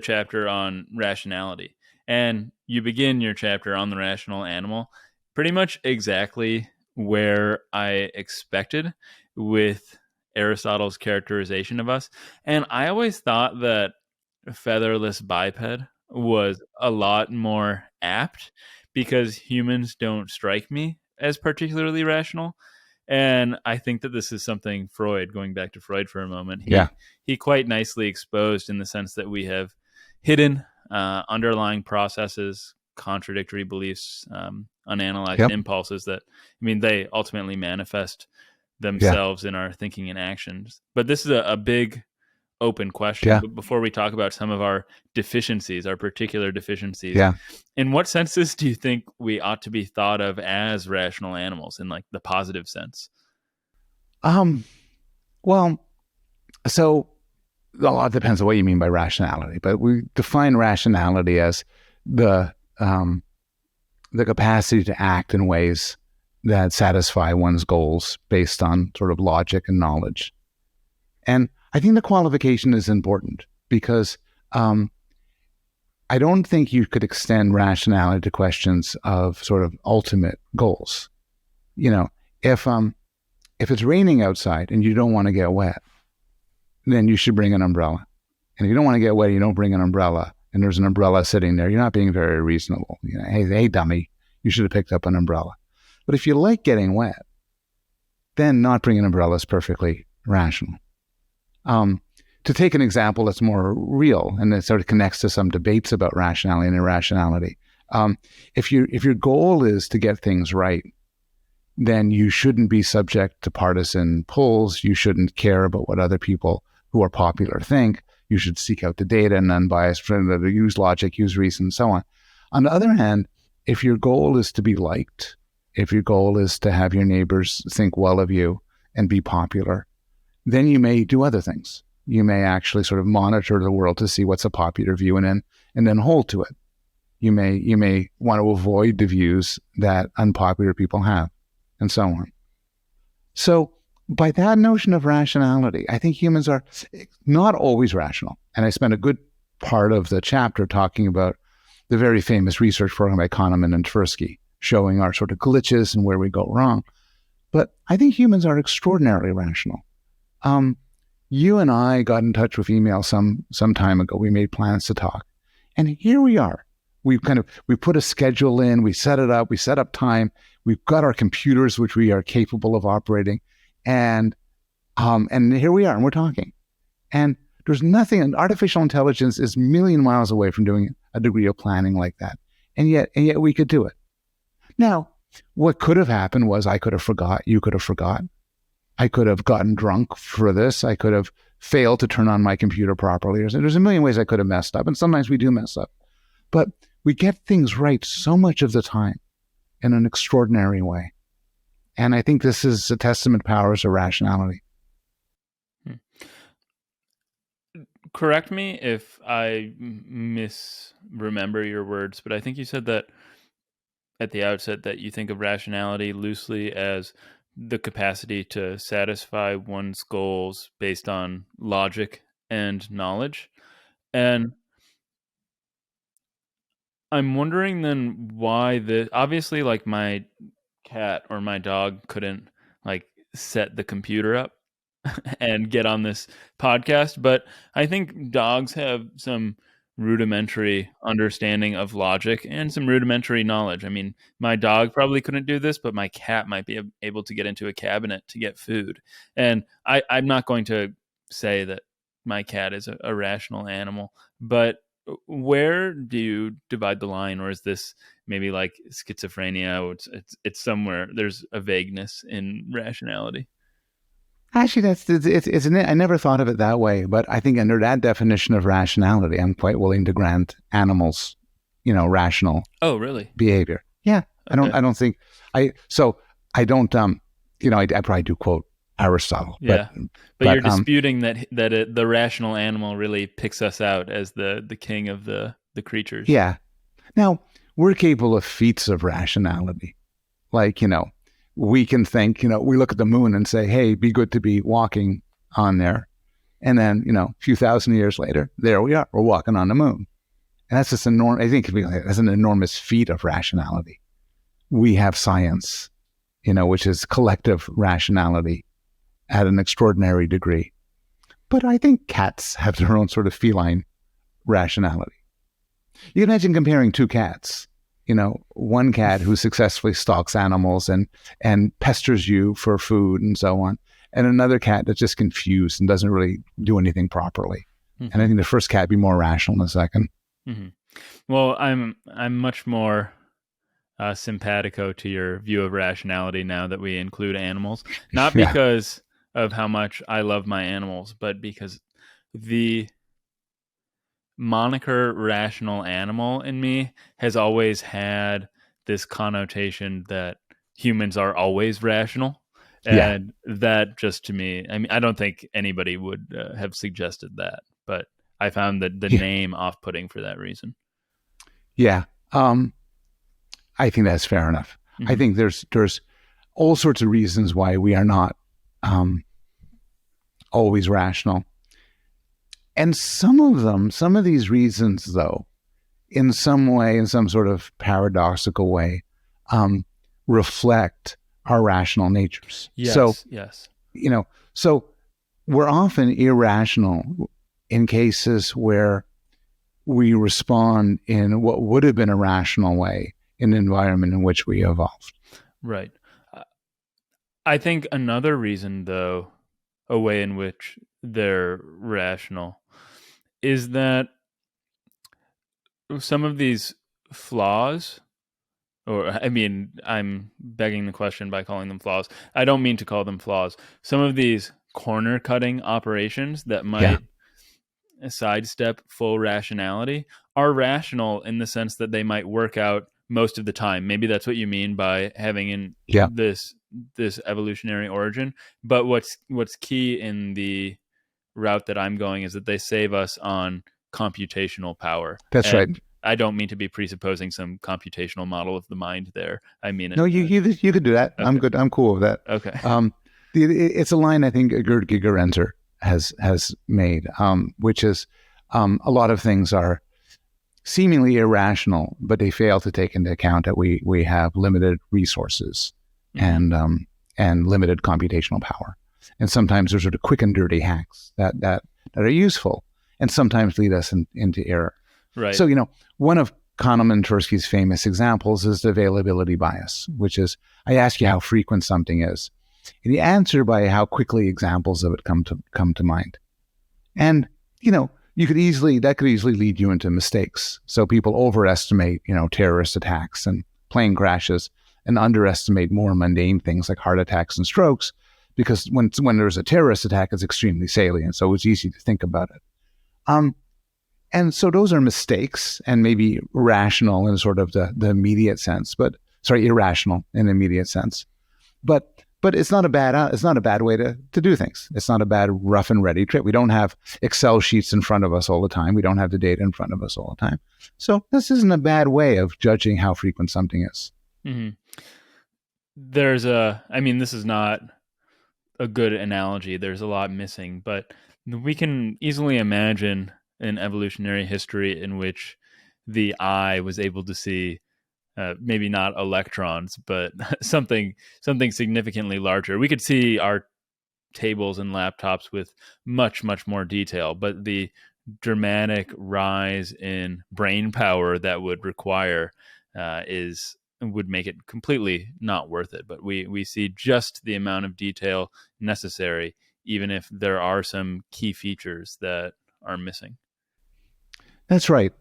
chapter on rationality, and you begin your chapter on the rational animal pretty much exactly where I expected with Aristotle's characterization of us. And I always thought that featherless biped was a lot more apt because humans don't strike me as particularly rational. And I think that this is something Freud, going back to Freud for a moment, he quite nicely exposed in the sense that we have hidden underlying processes, contradictory beliefs, unanalyzed impulses that, they ultimately manifest themselves in our thinking and actions. But this is a big open question. Yeah. But before we talk about some of our deficiencies, our particular deficiencies, in what senses do you think we ought to be thought of as rational animals in like the positive sense? Well, so a lot depends on what you mean by rationality, but we define rationality as the capacity to act in ways that satisfy one's goals based on sort of logic and knowledge. And I think the qualification is important because I don't think you could extend rationality to questions of sort of ultimate goals. If it's raining outside and you don't want to get wet, then you should bring an umbrella. And if you don't want to get wet, you don't bring an umbrella, and there's an umbrella sitting there, you're not being very reasonable. Hey, dummy, you should have picked up an umbrella. But if you like getting wet, then not bringing an umbrella is perfectly rational. To take an example that's more real, and that sort of connects to some debates about rationality and irrationality, if your goal is to get things right, then you shouldn't be subject to partisan polls. You shouldn't care about what other people who are popular think. You should seek out the data and unbiased, use logic, use reason, and so on. On the other hand, if your goal is to be liked, if your goal is to have your neighbors think well of you and be popular, then you may do other things. You may actually sort of monitor the world to see what's a popular view and then hold to it. You may want to avoid the views that unpopular people have. and so on. So by that notion of rationality, I think humans are not always rational. And I spent a good part of the chapter talking about the very famous research program by Kahneman and Tversky, showing our sort of glitches and where we go wrong. But I think humans are extraordinarily rational. You and I got in touch with email some time ago. We made plans to talk. And here we are. We put a schedule in, we set it up, we set up time. We've got our computers, which we are capable of operating. And here we are, and we're talking. And there's nothing, and artificial intelligence is a million miles away from doing a degree of planning like that. And yet we could do it. Now, what could have happened was I could have forgot, you could have forgot. I could have gotten drunk for this. I could have failed to turn on my computer properly. There's a million ways I could have messed up, and sometimes we do mess up. But we get things right so much of the time in an extraordinary way. And I think this is a testament to powers of rationality. Correct me if I misremember your words, but I think you said that at the outset that you think of rationality loosely as the capacity to satisfy one's goals based on logic and knowledge. And I'm wondering then why obviously like my cat or my dog couldn't like set the computer up and get on this podcast, but I think dogs have some rudimentary understanding of logic and some rudimentary knowledge. I mean, my dog probably couldn't do this, but my cat might be able to get into a cabinet to get food. And I'm not going to say that my cat is a rational animal, but where do you divide the line? Or is this maybe like schizophrenia? It's somewhere there's a vagueness in rationality. Actually, I never thought of it that way, but I think under that definition of rationality, I'm quite willing to grant animals, rational. Oh, really? Behavior. Yeah. Okay. I don't think I probably do quote Aristotle. Yeah. But you're disputing that the rational animal really picks us out as the king of the creatures. Yeah. Now, we're capable of feats of rationality. Like, we can think, we look at the moon and say, hey, be good to be walking on there. And then, a few thousand years later, there we are, we're walking on the moon. And that's just I think that's an enormous feat of rationality. We have science, which is collective rationality at an extraordinary degree. But I think cats have their own sort of feline rationality. You can imagine comparing two cats. One cat who successfully stalks animals and pesters you for food and so on, and another cat that's just confused and doesn't really do anything properly. Mm-hmm. And I think the first cat would be more rational than the second. Mm-hmm. Well, I'm much more simpatico to your view of rationality now that we include animals, not because of how much I love my animals, but because the moniker rational animal in me has always had this connotation that humans are always rational. And that just to me, I mean, I don't think anybody would have suggested that, but I found the name off-putting for that reason. Yeah. I think that's fair enough. Mm-hmm. I think there's all sorts of reasons why we are not always rational. And some of these reasons, though, in some way, in some sort of paradoxical way, reflect our rational natures. Yes, so we're often irrational in cases where we respond in what would have been a rational way in the environment in which we evolved. Right. I think another reason, though, a way in which they're rational is that some of these flaws, or I mean, I'm begging the question by calling them flaws. I don't mean to call them flaws. Some of these corner-cutting operations that might sidestep full rationality are rational in the sense that they might work out most of the time. Maybe that's what you mean by having this evolutionary origin. But what's key in the route that I'm going is that they save us on computational power. That's right. I don't mean to be presupposing some computational model of the mind there. I mean it. No, you could do that. Okay. I'm good. I'm cool with that. Okay. It's a line I think Gerd Gigerenzer has made, which is a lot of things are seemingly irrational, but they fail to take into account that we have limited resources and limited computational power, and sometimes there's sort of quick and dirty hacks that are useful, and sometimes lead us into error. Right. So one of Kahneman Tversky's famous examples is the availability bias, which is I ask you how frequent something is, and you answer by how quickly examples of it come to mind, and that could easily lead you into mistakes. So people overestimate, terrorist attacks and plane crashes, and underestimate more mundane things like heart attacks and strokes, because when there's a terrorist attack, it's extremely salient, so it's easy to think about it. And so those are mistakes, and maybe rational in sort of the immediate sense, irrational in the immediate sense. But it's not a bad way to do things. It's not a bad rough and ready trick. We don't have Excel sheets in front of us all the time. We don't have the data in front of us all the time. So this isn't a bad way of judging how frequent something is. Mm-hmm. This is not a good analogy. There's a lot missing, but we can easily imagine an evolutionary history in which the eye was able to see maybe not electrons, but something significantly larger. We could see our tables and laptops with much, much more detail, but the dramatic rise in brain power that would require would make it completely not worth it. But we see just the amount of detail necessary, even if there are some key features that are missing. That's right.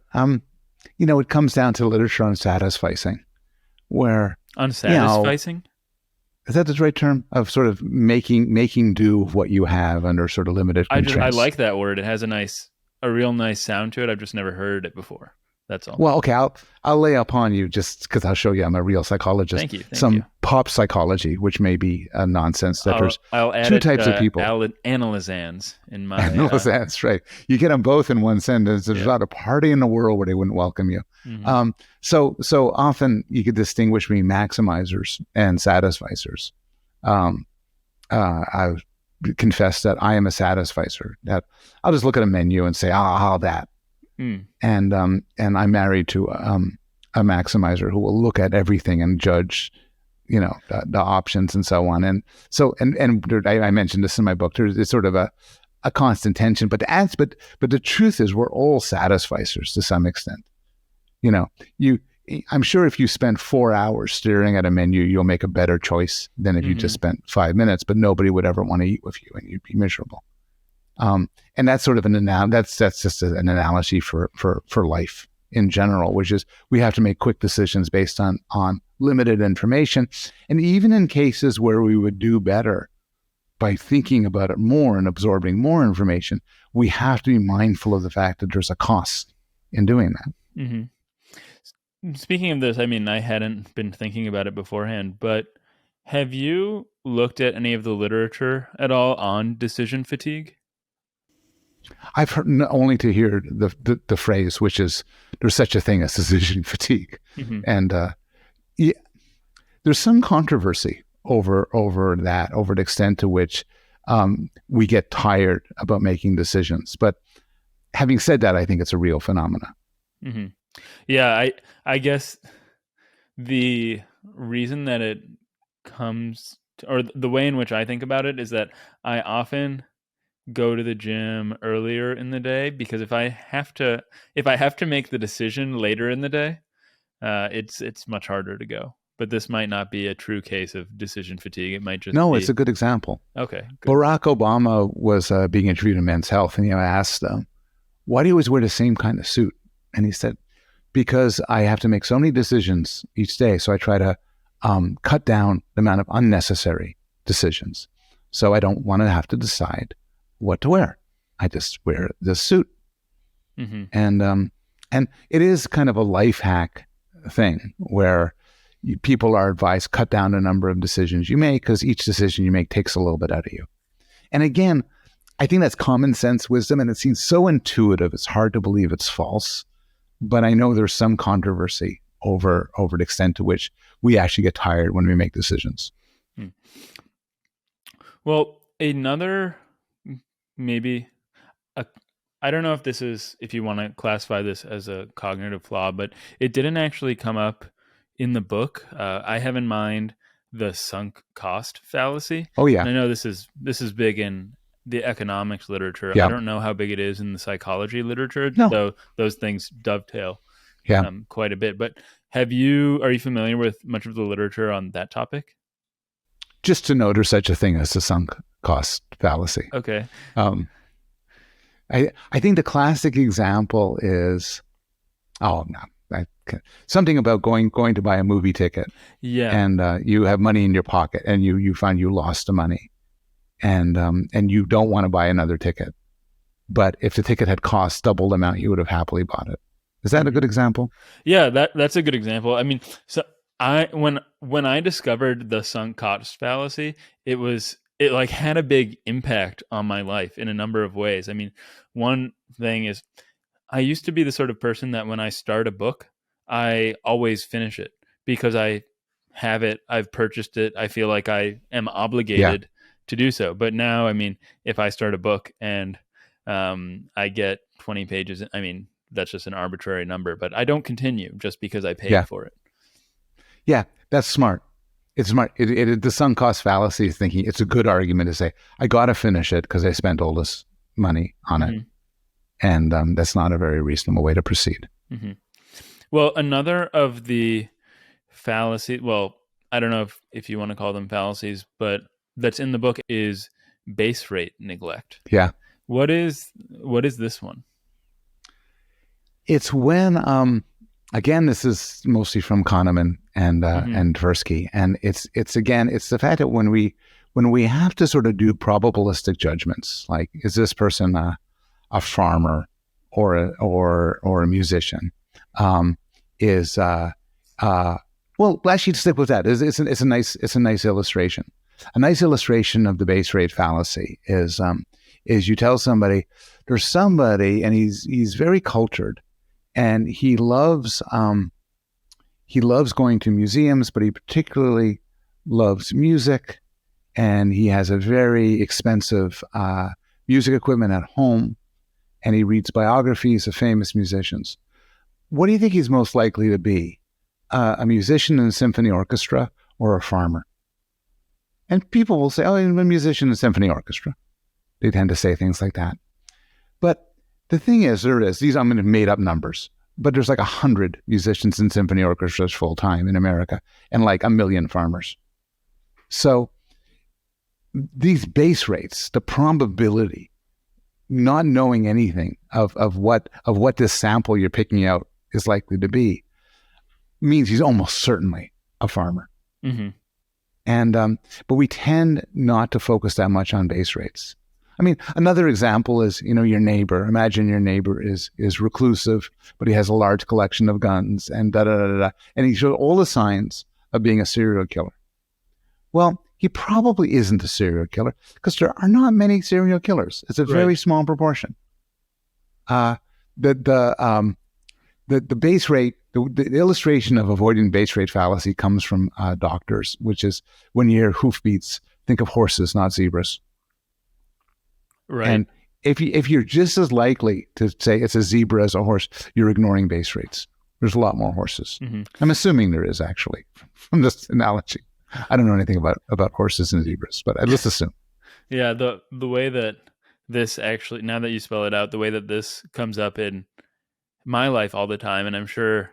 It comes down to literature on satisficing, where unsatisficing. Is that the right term of sort of making do with what you have under sort of limited constraints? I like that word. It has a real nice sound to it. I've just never heard it before. That's all. Well, okay, I'll lay upon you just because I'll show you I'm a real psychologist. Thank you. Some pop psychology, which may be nonsense. That I'll add two types of people. Analyzans in my analyzans, right? You get them both in one sentence. There's not a party in the world where they wouldn't welcome you. Mm-hmm. So often you could distinguish between maximizers and satisficers. I confess that I am a satisficer. That I'll just look at a menu and say, I'll that. And I'm married to a maximizer who will look at everything and judge, the options and so on. And so, and I mentioned this in my book. There's sort of a constant tension, but the truth is we're all satisficers to some extent. I'm sure if you spend 4 hours staring at a menu, you'll make a better choice than if you just spent 5 minutes, but nobody would ever want to eat with you and you'd be miserable. And that's sort of that's just an analogy for life in general, which is we have to make quick decisions based on limited information. And even in cases where we would do better by thinking about it more and absorbing more information, we have to be mindful of the fact that there's a cost in doing that. Mm-hmm. Speaking of this, I hadn't been thinking about it beforehand, but have you looked at any of the literature at all on decision fatigue? I've heard only to hear the phrase, which is there's such a thing as decision fatigue. Mm-hmm. And there's some controversy over that, over the extent to which we get tired about making decisions. But having said that, I think it's a real phenomenon. Mm-hmm. Yeah, I guess the reason that it comes or the way in which I think about it is that I often go to the gym earlier in the day, because if I have to make the decision later in the day, it's much harder to go. But this might not be a true case of decision fatigue. It might just be... it's a good example. Okay, good. Barack Obama was being interviewed in Men's Health, and I asked them, why do you always wear the same kind of suit? And he said, because I have to make so many decisions each day, so I try to cut down the amount of unnecessary decisions. So I don't want to have to decide what to wear. I just wear this suit. Mm-hmm. And it is kind of a life hack thing where people are advised cut down the number of decisions you make, because each decision you make takes a little bit out of you. And again, I think that's common sense wisdom, and it seems so intuitive, it's hard to believe it's false. but I know there's some controversy over the extent to which we actually get tired when we make decisions. Well, another maybe I don't know if you want to classify this as a cognitive flaw, but it didn't actually come up in the book. I have in mind the sunk cost fallacy. Oh yeah. And I know this is big in the economics literature. Yeah. I don't know how big it is in the psychology literature, No. though those things dovetail Yeah. quite a bit. But are you familiar with much of the literature on that topic? Just to know there's such a thing as a sunk cost fallacy. Okay. I think the classic example is, something about going to buy a movie ticket. Yeah. And you have money in your pocket, and you find you lost the money, and you don't want to buy another ticket. But if the ticket had cost double the amount, you would have happily bought it. Is that a good example? Yeah, that's a good example. I mean, so when I discovered the sunk cost fallacy, it like had a big impact on my life in a number of ways. I mean, one thing is I used to be the sort of person that when I start a book, I always finish it because I have it, I've purchased it, I feel like I am obligated to do so. But now, I mean, if I start a book and I get 20 pages, I mean, that's just an arbitrary number, but I don't continue just because I paid for it. Yeah, that's smart. It's smart. The sunk cost fallacy is thinking it's a good argument to say, I got to finish it because I spent all this money on it. And that's not a very reasonable way to proceed. Mm-hmm. Well, another of the fallacy, I don't know if you want to call them fallacies, but that's in the book is base rate neglect. Yeah. What is this one? It's when, again, this is mostly from Kahneman and Tversky, and it's the fact that when we have to sort of do probabilistic judgments, like is this person a farmer or a musician? Well, actually, to stick with that, it's a nice illustration. A nice illustration of the base rate fallacy is you tell somebody there's somebody and he's very cultured. And he loves going to museums, but he particularly loves music. And he has a very expensive music equipment at home. And he reads biographies of famous musicians. What do you think he's most likely to be? A musician in a symphony orchestra or a farmer? And people will say, oh, I'm a musician in a symphony orchestra. They tend to say things like that. But the thing is, these I'm going to made up numbers, but there's like 100 musicians in symphony orchestras full time in America and like 1 million farmers. So these base rates, the probability, not knowing anything of what this sample you're picking out is likely to be, means he's almost certainly a farmer. Mm-hmm. And but we tend not to focus that much on base rates. I mean, another example is, your neighbor. Imagine your neighbor is reclusive, but he has a large collection of guns and da-da-da-da-da. And he shows all the signs of being a serial killer. Well, he probably isn't a serial killer because there are not many serial killers. It's a very small proportion. The base rate, the illustration of avoiding base rate fallacy comes from doctors, which is when you hear hoofbeats, think of horses, not zebras. Right. And if you're just as likely to say it's a zebra as a horse, you're ignoring base rates. There's a lot more horses. Mm-hmm. I'm assuming there is actually from this analogy. I don't know anything about horses and zebras, but let's assume. Yeah, the way that this actually, now that you spell it out, the way that this comes up in my life all the time, and I'm sure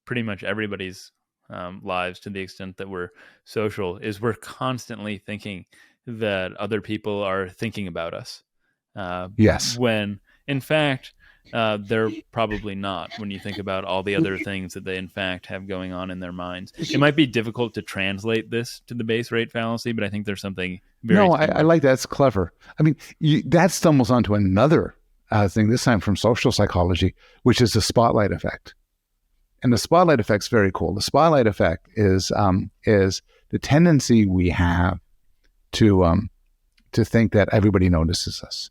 pretty much everybody's lives to the extent that we're social, is we're constantly thinking that other people are thinking about us. Yes. When in fact, they're probably not, when you think about all the other things that they in fact have going on in their minds. It might be difficult to translate this to the base rate fallacy, but I think there's something very I like that. It's clever. I mean, that stumbles onto another thing, this time from social psychology, which is the spotlight effect. And the spotlight effect's very cool. The spotlight effect is the tendency we have to think that everybody notices us,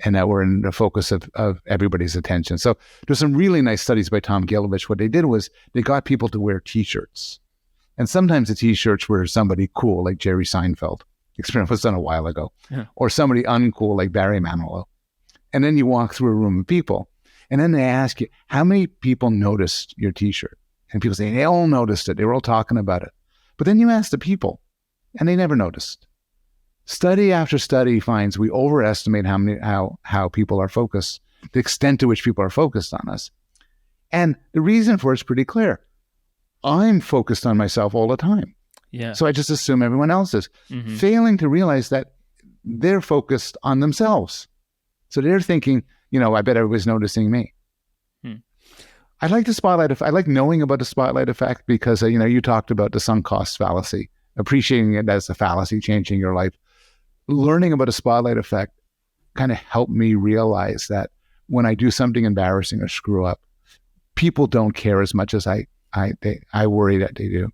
and that we're in the focus of everybody's attention. So there's some really nice studies by Tom Gilovich. What they did was they got people to wear T-shirts. And sometimes the T-shirts were somebody cool, like Jerry Seinfeld. Experiment was done a while ago. Yeah. Or somebody uncool, like Barry Manilow. And then you walk through a room of people. And then they ask you, how many people noticed your T-shirt? And people say, they all noticed it. They were all talking about it. But then you ask the people, and they never noticed. Study after study finds we overestimate how people are focused, the extent to which people are focused on us. And the reason for it is pretty clear. I'm focused on myself all the time. Yeah. So I just assume everyone else is, failing to realize that they're focused on themselves. So they're thinking, I bet everybody's noticing me. I like the spotlight effect. I like knowing about the spotlight effect because, you talked about the sunk cost fallacy, appreciating it as a fallacy, changing your life. Learning about a spotlight effect kind of helped me realize that when I do something embarrassing or screw up, people don't care as much as I worry that they do.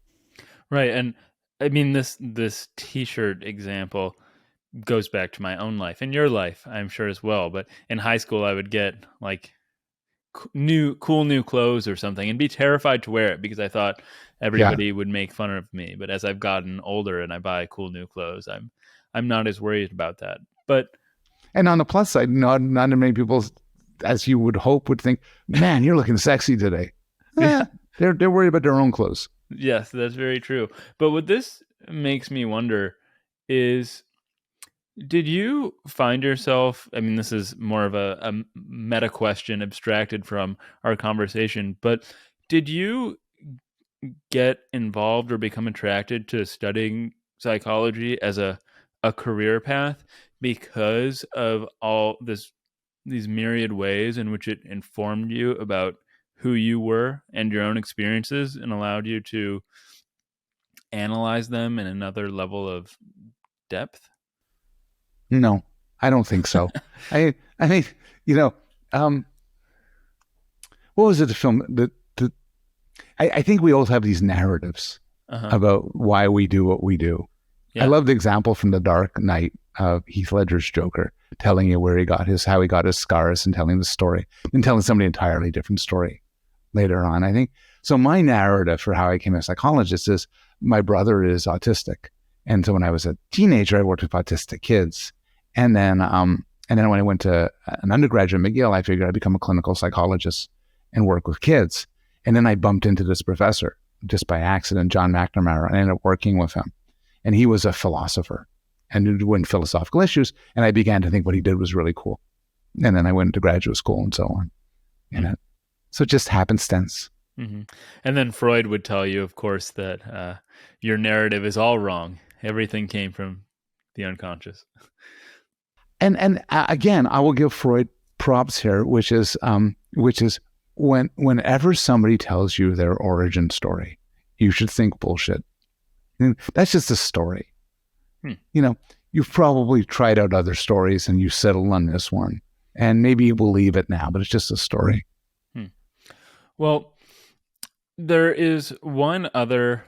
Right. And I mean, this T-shirt example goes back to my own life and your life, I'm sure as well. But in high school, I would get like cool new clothes or something and be terrified to wear it because I thought everybody would make fun of me. But as I've gotten older and I buy cool new clothes, I'm not as worried about that. And on the plus side, not many people, as you would hope, would think, man, you're looking sexy today. Yeah. They're worried about their own clothes. Yes, that's very true. But what this makes me wonder is, did you find yourself, I mean, this is more of a meta question abstracted from our conversation, but did you get involved or become attracted to studying psychology as a career path because of all these myriad ways in which it informed you about who you were and your own experiences and allowed you to analyze them in another level of depth? No, I don't think so. I mean, what was it? The film? I think we all have these narratives about why we do what we do. Yeah. I love the example from The Dark Knight of Heath Ledger's Joker, telling you how he got his scars and telling the story and telling somebody an entirely different story later on. I think so. My narrative for how I became a psychologist is my brother is autistic, and so when I was a teenager, I worked with autistic kids. And then when I went to an undergraduate at Yale, I figured I'd become a clinical psychologist and work with kids. And then I bumped into this professor just by accident, John McNamara, and I ended up working with him. And he was a philosopher and doing philosophical issues. And I began to think what he did was really cool. And then I went to graduate school and so on. Mm-hmm. So just happenstance. Mm-hmm. And then Freud would tell you, of course, that your narrative is all wrong. Everything came from the unconscious. And again, I will give Freud props here, which is whenever somebody tells you their origin story, you should think bullshit. And that's just a story. You've probably tried out other stories and you settled on this one, and maybe you believe it now, but it's just a story. Well, there is one other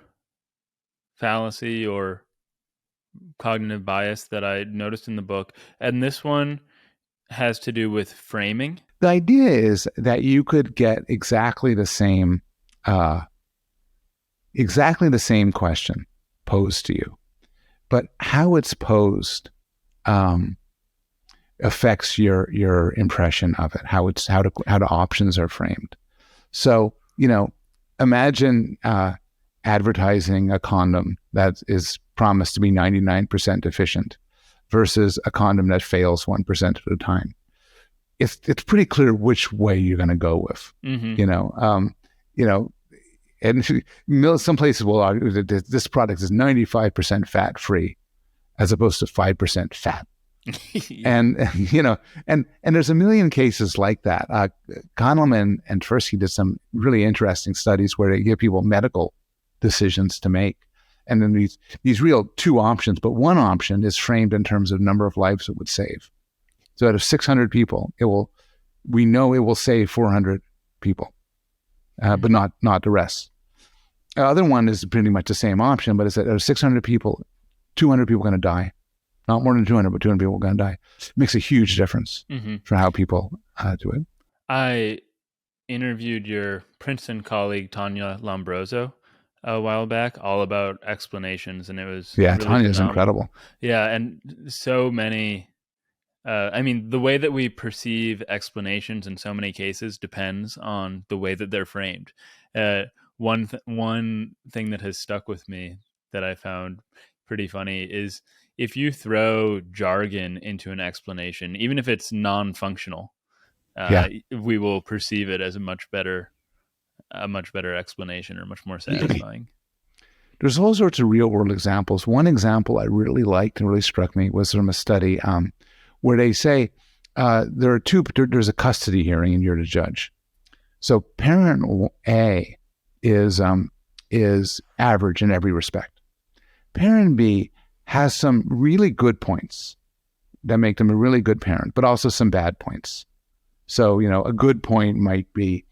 fallacy or cognitive bias that I noticed in the book, and this one has to do with framing. The idea is that you could get exactly the same question posed to you, but how it's posed affects your impression of it. How the options are framed. So imagine advertising a condom that is promised to be 99% efficient versus a condom that fails 1% of the time. It's pretty clear which way you're going to go with. Mm-hmm. And some places will argue that this product is 95% fat free, as opposed to 5% fat. And there's a million cases like that. Kahneman and Tversky did some really interesting studies where they give people medical decisions to make. And then these real two options, but one option is framed in terms of number of lives it would save. So out of 600 people, we know it will save 400 people, but not the rest. The other one is pretty much the same option, but it's that out of 600 people, 200 people are going to die. Not more than 200, but 200 people are going to die. It makes a huge difference for how people do it. I interviewed your Princeton colleague, Tanya Lombroso, a while back, all about explanations, and it was Yeah, really Tanya's phenomenal. incredible. Yeah, and so many... I mean, the way that we perceive explanations in so many cases depends on the way that they're framed. One thing that has stuck with me that I found pretty funny is if you throw jargon into an explanation, even if it's non-functional, we will perceive it as a much better explanation or much more satisfying. There's all sorts of real world examples. One example I really liked and really struck me was from a study where they say there's a custody hearing and you're the judge. So parent A is average in every respect. Parent B has some really good points that make them a really good parent, but also some bad points. So, a good point might be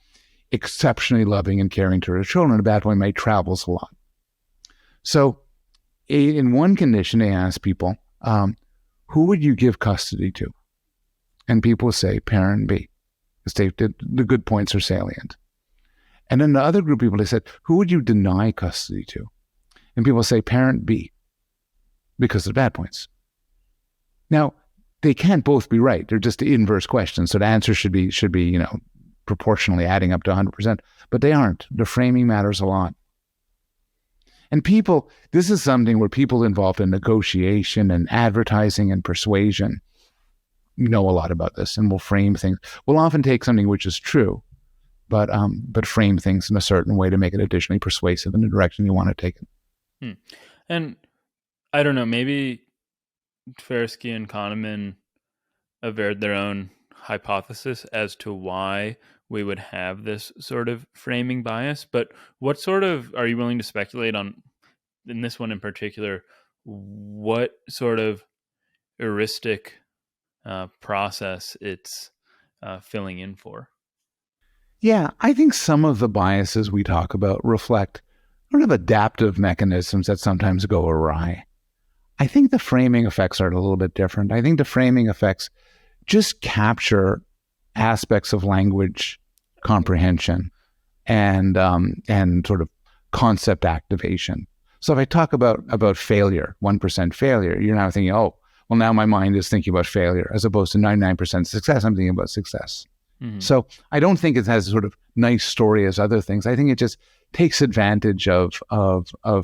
exceptionally loving and caring to her children. A bad point might travels a lot. So in one condition, they ask people, who would you give custody to? And people say parent B, because the good points are salient. And then the other group of people, they said, who would you deny custody to? And people say parent B, because of the bad points. Now, they can't both be right. They're just inverse questions. So the answer should be, proportionally adding up to 100%, but they aren't. The framing matters a lot. And this is something where people involved in negotiation and advertising and persuasion know a lot about this and will frame things. We'll often take something which is true, but frame things in a certain way to make it additionally persuasive in the direction you want to take it. And I don't know, maybe Tversky and Kahneman averred their own hypothesis as to why we would have this sort of framing bias, but what sort of, are you willing to speculate on, in this one in particular, what sort of heuristic process it's filling in for? Yeah, I think some of the biases we talk about reflect sort of adaptive mechanisms that sometimes go awry. I think the framing effects are a little bit different. I think the framing effects just capture aspects of language comprehension and sort of concept activation. So if I talk about failure, 1% failure, you're now thinking, oh, well, now my mind is thinking about failure as opposed to 99% success. I'm thinking about success. Mm-hmm. So I don't think it has a sort of nice story as other things. I think it just takes advantage of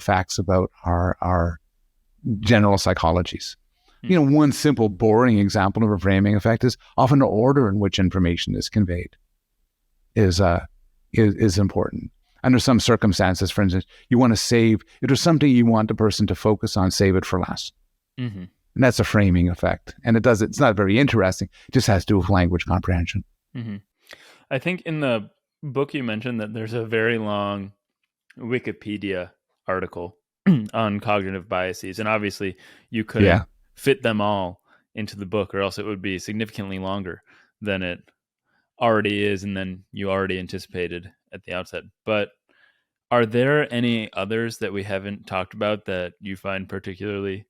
facts about our general psychologies. Mm-hmm. One simple, boring example of a framing effect is often the order in which information is conveyed is important. Under some circumstances, for instance, you want to save, if there's something you want the person to focus on, save it for last. Mm-hmm. And that's a framing effect. And it's not very interesting. It just has to do with language comprehension. Mm-hmm. I think in the book you mentioned that there's a very long Wikipedia article on cognitive biases. And obviously you couldn't fit them all into the book, or else it would be significantly longer than it already is, and then you already anticipated at the outset. But are there any others that we haven't talked about that you find particularly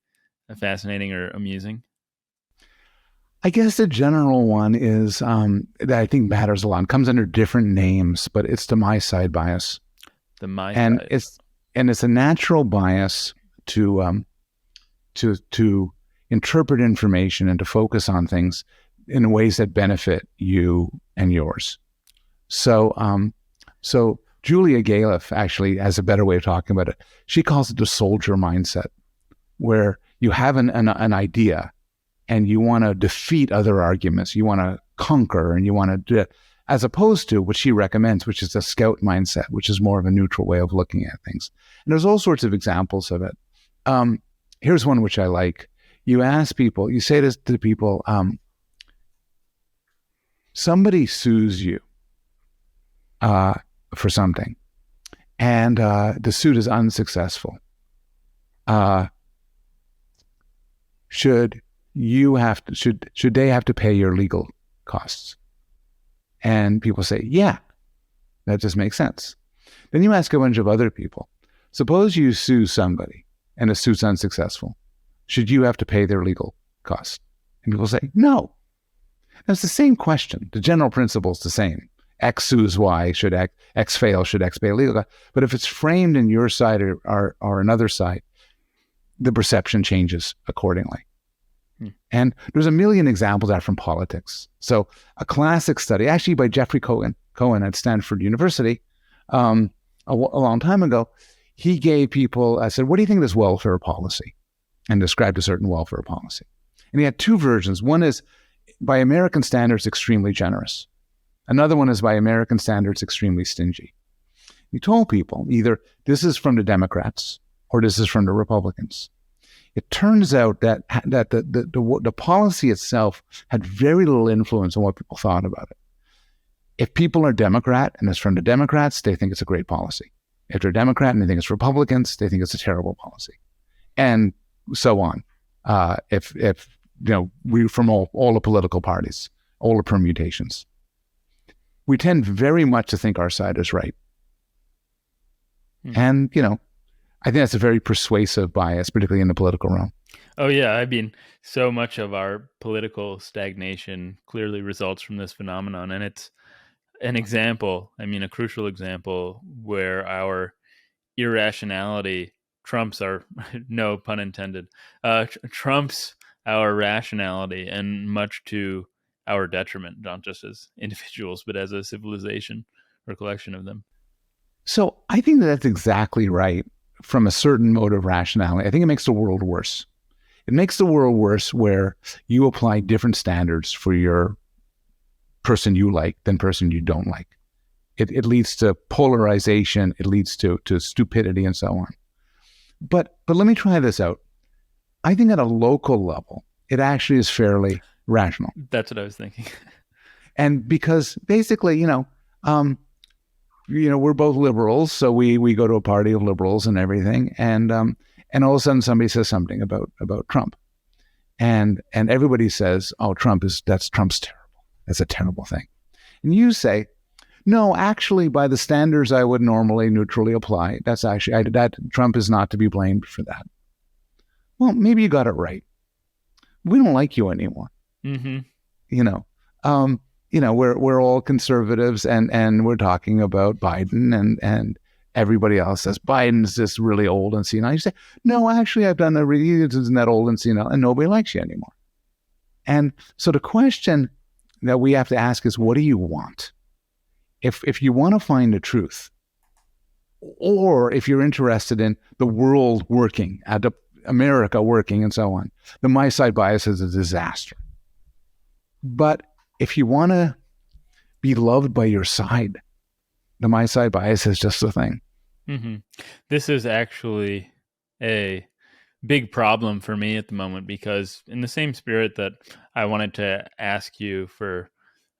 fascinating or amusing? I guess the general one is that I think matters a lot. It comes under different names, but it's the my side bias. The my and side. It's a natural bias to interpret information and to focus on things in ways that benefit you and yours. So Julia Galef actually has a better way of talking about it. She calls it the soldier mindset, where you have an idea and you want to defeat other arguments. You want to conquer and you want to do it, as opposed to what she recommends, which is the scout mindset, which is more of a neutral way of looking at things. And there's all sorts of examples of it. Here's one which I like. You ask people, you say this to people, somebody sues you for something, and the suit is unsuccessful. Should they have to pay your legal costs? And people say, yeah, that just makes sense. Then you ask a bunch of other people, suppose you sue somebody and the suit's unsuccessful. should you have to pay their legal costs? And people say, no. That's the same question. The general principle is the same. X sues Y, should X fail, should X pay legal costs? But if it's framed in your side or another side, the perception changes accordingly. And there's a million examples of that from politics. So a classic study, actually by Jeffrey Cohen at Stanford University, a long time ago, he gave people, I said, what do you think of this welfare policy? And described a certain welfare policy. And he had two versions. One is, by American standards, extremely generous. Another one is, by American standards, extremely stingy. He told people either this is from the Democrats or this is from the Republicans. It turns out that the policy itself had very little influence on what people thought about it. If people are Democrat and it's from the Democrats, they think it's a great policy. If they're Democrat and they think it's Republicans, they think it's a terrible policy, and so on. If we from all the political parties, all the permutations, we tend very much to think our side is right, and I think that's a very persuasive bias, particularly in the political realm. Oh, yeah. I mean, so much of our political stagnation clearly results from this phenomenon. And it's an example, a crucial example, where our irrationality trumps our, no pun intended, trumps our rationality, and much to our detriment, not just as individuals, but as a civilization or collection of them. So I think that's exactly right. From a certain mode of rationality, I think it makes the world worse. It makes the world worse where you apply different standards for your person you like than person you don't like. It leads to polarization. It leads to stupidity and so on. But let me try this out. I think at a local level, it actually is fairly rational. That's what I was thinking. And because basically, we're both liberals, so we go to a party of liberals and everything, and all of a sudden somebody says something about Trump, and everybody says, "Oh, Trump's terrible. That's a terrible thing," and you say, "No, actually, by the standards I would normally neutrally apply, that Trump is not to be blamed for that." Well, maybe you got it right. We don't like you anymore. Mm-hmm. We're all conservatives, and we're talking about Biden, and everybody else says Biden's just really old and senile. You say, no, actually, I've done isn't that old and senile, and nobody likes you anymore. And so the question that we have to ask is, what do you want? If you want to find the truth, or if you're interested in the world working, America working, and so on, the my side bias is a disaster. But if you want to be loved by your side, the my side bias is just the thing. Mm-hmm. This is actually a big problem for me at the moment, because in the same spirit that I wanted to ask you for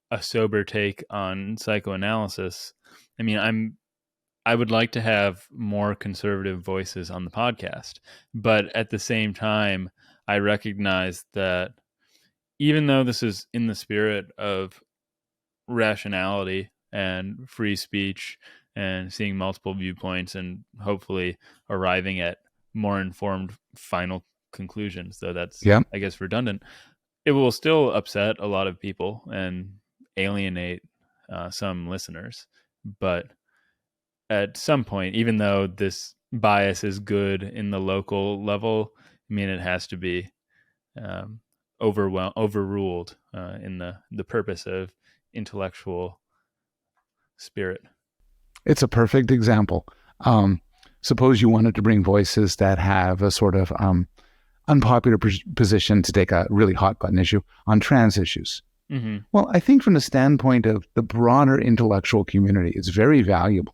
a sober take on psychoanalysis, I would like to have more conservative voices on the podcast. But at the same time, I recognize that even though this is in the spirit of rationality and free speech and seeing multiple viewpoints and hopefully arriving at more informed final conclusions, though that's, I guess, redundant, it will still upset a lot of people and alienate some listeners. But at some point, even though this bias is good in the local level, it has to be overruled in the purpose of intellectual spirit. It's a perfect example. Suppose you wanted to bring voices that have a sort of unpopular position to take a really hot button issue on trans issues. Mm-hmm. Well, I think from the standpoint of the broader intellectual community, it's very valuable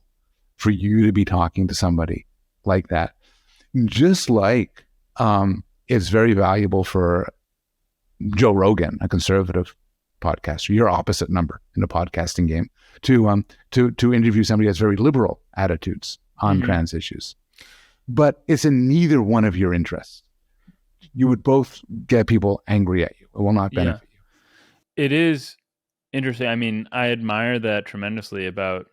for you to be talking to somebody like that. Just like it's very valuable for Joe Rogan, a conservative podcaster, your opposite number in the podcasting game, to interview somebody that's very liberal attitudes on trans issues. But it's in neither one of your interests. You would both get people angry at you. It will not benefit you. It is interesting. I admire that tremendously about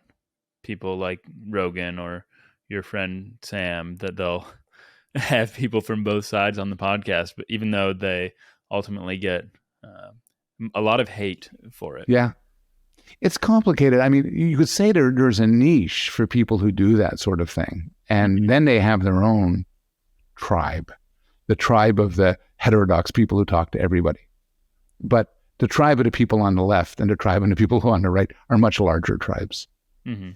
people like Rogan or your friend Sam, that they'll have people from both sides on the podcast, but even though they ultimately get a lot of hate for it. Yeah. It's complicated. I mean, you could say there's a niche for people who do that sort of thing. And then they have their own tribe, the tribe of the heterodox people who talk to everybody. But the tribe of the people on the left and the tribe of the people who are on the right are much larger tribes. Mm-hmm.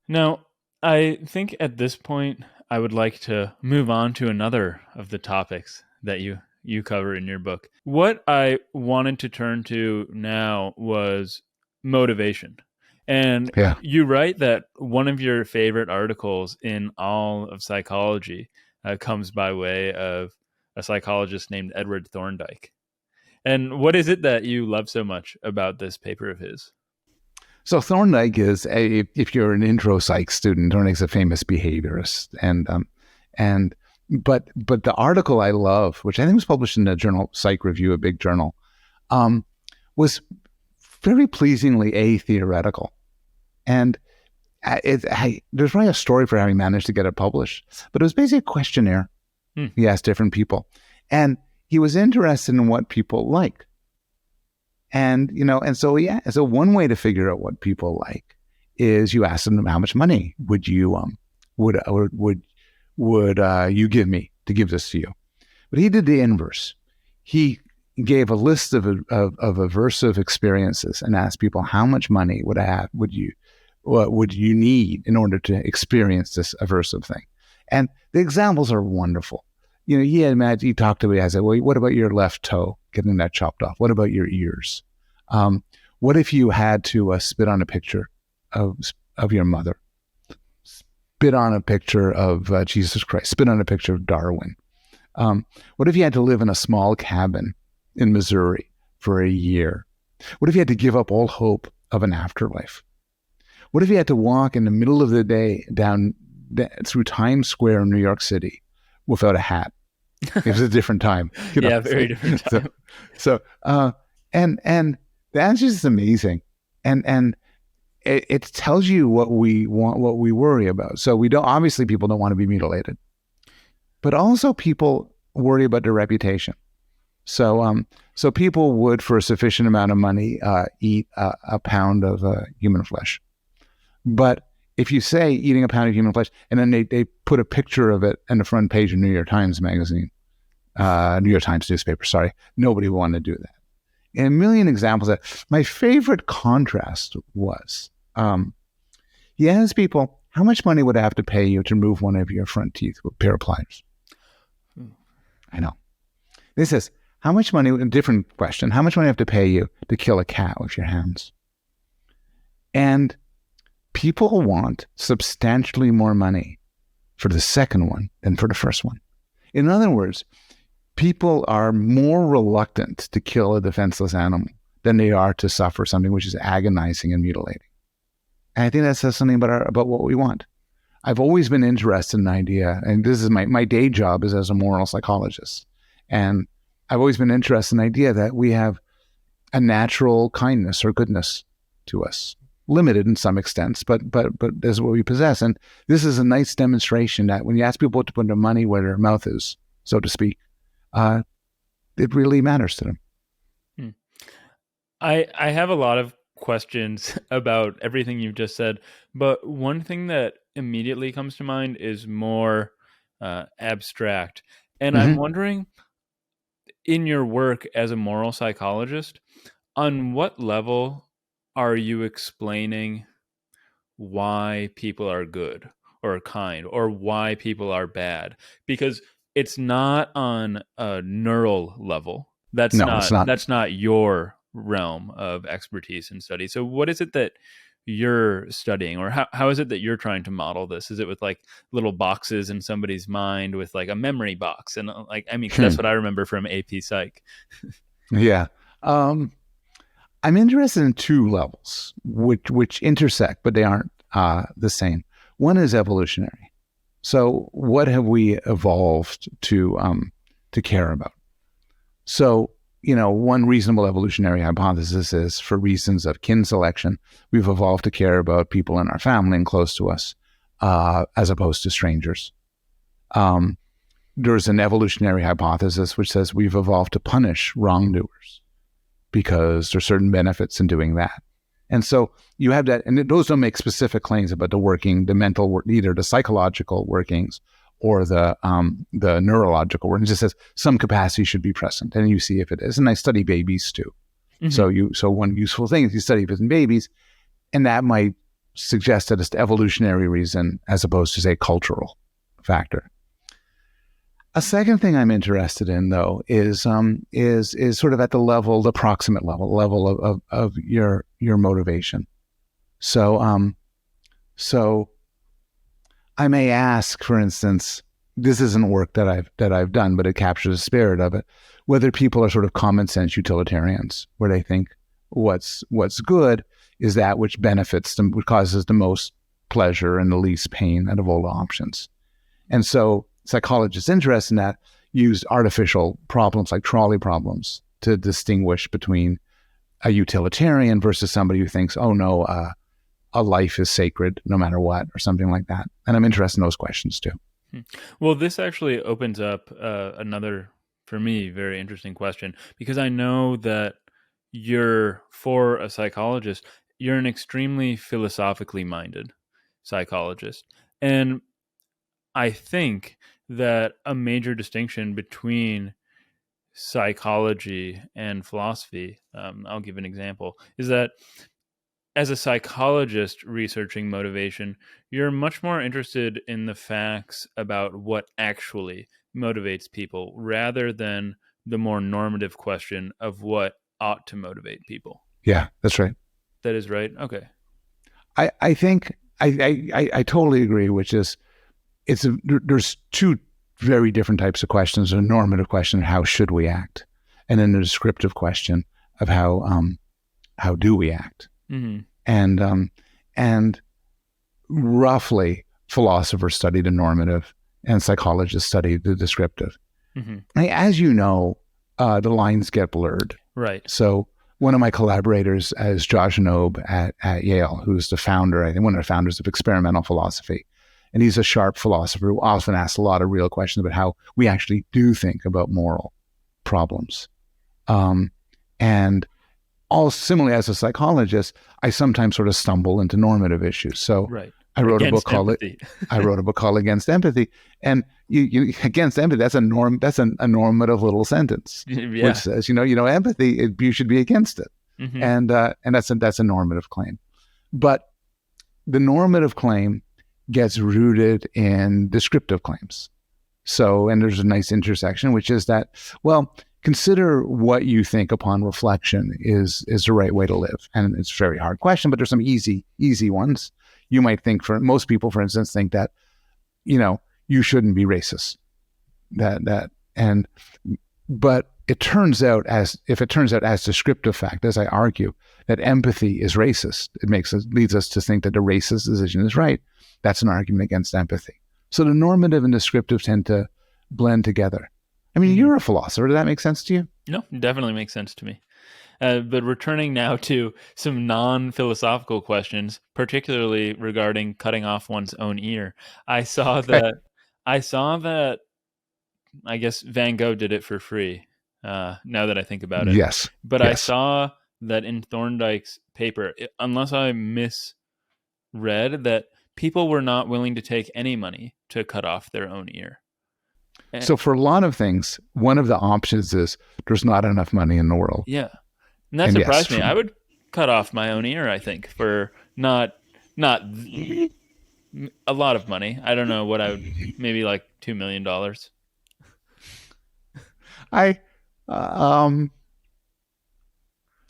Now, I think at this point, I would like to move on to another of the topics that you cover in your book. What I wanted to turn to now was motivation. And you write that one of your favorite articles in all of psychology comes by way of a psychologist named Edward Thorndike. And what is it that you love so much about this paper of his? So Thorndike is if you're an intro psych student, Thorndike's a famous behaviorist, but the article I love, which I think was published in the journal Psych Review, a big journal, was very pleasingly theoretical, and there's probably a story for how he managed to get it published, but it was basically a questionnaire. He asked different people, and he was interested in what people liked. And, so one way to figure out what people like is you ask them how much money would you give me to give this to you? But he did the inverse. He gave a list of aversive experiences and asked people how much money would you need in order to experience this aversive thing? And the examples are wonderful. He talked to me. I said, well, what about your left toe, getting that chopped off? What about your ears? What if you had to spit on a picture of your mother? Spit on a picture of Jesus Christ? Spit on a picture of Darwin? What if you had to live in a small cabin in Missouri for a year? What if you had to give up all hope of an afterlife? What if you had to walk in the middle of the day down through Times Square in New York City without a hat? It was a different time. Yeah, very different time. And the answer is amazing. And it tells you what we want, what we worry about. So obviously people don't want to be mutilated, but also people worry about their reputation. So people would, for a sufficient amount of money, eat a pound of human flesh. But if you say eating a pound of human flesh, and then they put a picture of it on the front page of New York Times magazine, New York Times newspaper, sorry, nobody would want to do that. And a million examples of that. My favorite contrast was, he asked people, how much money would I have to pay you to remove one of your front teeth with a pair of pliers? I know. This says, how much money, a different question, how much money do I have to pay you to kill a cat with your hands? And people want substantially more money for the second one than for the first one. In other words, people are more reluctant to kill a defenseless animal than they are to suffer something which is agonizing and mutilating. And I think that says something about what we want. I've always been interested in the idea, and this is my day job is as a moral psychologist. And I've always been interested in the idea that we have a natural kindness or goodness to us, limited in some extents, but this is what we possess. And this is a nice demonstration that when you ask people to put their money where their mouth is, so to speak, it really matters to them. I have a lot of questions about everything you've just said, but one thing that immediately comes to mind is more abstract. And I'm wondering, in your work as a moral psychologist, on what level are you explaining why people are good or kind or why people are bad? Because it's not on a neural level. That's not your realm of expertise and study. So what is it that you're studying, or how is it that you're trying to model this? Is it with like little boxes in somebody's mind with like a memory box? And that's what I remember from AP Psych. Yeah. I'm interested in two levels which intersect, but they aren't the same. One is evolutionary. So what have we evolved to care about? So, one reasonable evolutionary hypothesis is, for reasons of kin selection, we've evolved to care about people in our family and close to us, as opposed to strangers. There's an evolutionary hypothesis which says we've evolved to punish wrongdoers because there's certain benefits in doing that. And so you have that, and those don't make specific claims about the mental, either the psychological workings or the neurological workings. It just says some capacity should be present, and you see if it is. And I study babies too. Mm-hmm. So one useful thing is you study it in babies, and that might suggest that it's the evolutionary reason as opposed to, say, cultural factor. A second thing I'm interested in, though, is sort of at the proximate level of your motivation. So I may ask, for instance, this isn't work that I've done, but it captures the spirit of it, whether people are sort of common sense utilitarians, where they think what's good is that which benefits them, which causes the most pleasure and the least pain out of all the options. And so psychologists interested in that used artificial problems like trolley problems to distinguish between a utilitarian versus somebody who thinks, oh no, a life is sacred no matter what, or something like that. And I'm interested in those questions too. Well, this actually opens up another, for me, very interesting question, because I know that for a psychologist, you're an extremely philosophically minded psychologist. And I think that a major distinction between psychology and philosophy, I'll give an example, is that as a psychologist researching motivation, you're much more interested in the facts about what actually motivates people rather than the more normative question of what ought to motivate people. Yeah, that's right. That is right. Okay. I think I totally agree, which is there's two very different types of questions: a normative question, how should we act, and then a descriptive question of how do we act. Mm-hmm. And roughly, philosophers study the normative and psychologists study the descriptive. Mm-hmm. As you know, the lines get blurred. Right. So one of my collaborators is Josh Knobe at Yale, who's the founder, I think one of the founders of experimental philosophy. And he's a sharp philosopher who often asks a lot of real questions about how we actually do think about moral problems. And all similarly, as a psychologist, I sometimes sort of stumble into normative issues. So right. I wrote a book called Against Empathy, and you against empathy. That's a normative little sentence, yeah. which says, empathy, you should be against it, mm-hmm. and that's a normative claim. But the normative claim gets rooted in descriptive claims. So, and there's a nice intersection, which is that, well, consider what you think upon reflection is the right way to live. And it's a very hard question, but there's some easy ones. You might think, for most people, for instance, think that, you shouldn't be racist. But it turns out as descriptive fact, as I argue, that empathy is racist. It leads us to think that the racist decision is right. That's an argument against empathy. So the normative and descriptive tend to blend together. I mean, you're a philosopher. Does that make sense to you? No, it definitely makes sense to me. But returning now to some non-philosophical questions, particularly regarding cutting off one's own ear, I saw that I guess Van Gogh did it for free. Now that I think about it, yes. But yes. I saw that in Thorndike's paper, unless I misread, that people were not willing to take any money to cut off their own ear. So for a lot of things, one of the options is there's not enough money in the world. Yeah. And that surprised me. I would cut off my own ear, I think, for not a lot of money. I don't know what I would, maybe like $2 million.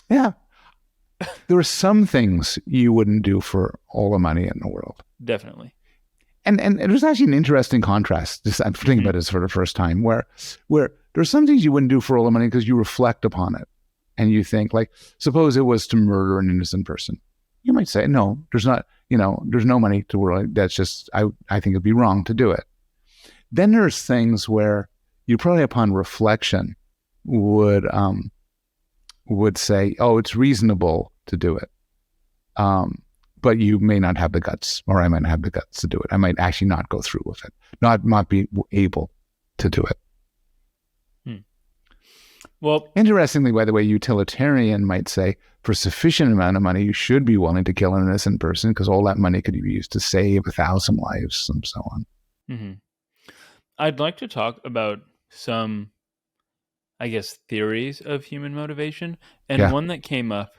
Yeah. There are some things you wouldn't do for all the money in the world. Definitely. And there's actually an interesting contrast. I'm thinking about this for the first time, where there's some things you wouldn't do for all the money because you reflect upon it, and you think, like, suppose it was to murder an innocent person. You might say, no, there's not. There's no money to worry. That's just I think it'd be wrong to do it. Then there's things where you probably, upon reflection, would say, oh, it's reasonable to do it. But but you may not have the guts, or I might not have the guts to do it. I might actually not go through with it, not be able to do it. Well, interestingly, by the way, utilitarian might say for sufficient amount of money, you should be willing to kill an innocent person because all that money could be used to save 1,000 lives and so on. Mm-hmm. I'd like to talk about some, I guess, theories of human motivation. And one that came up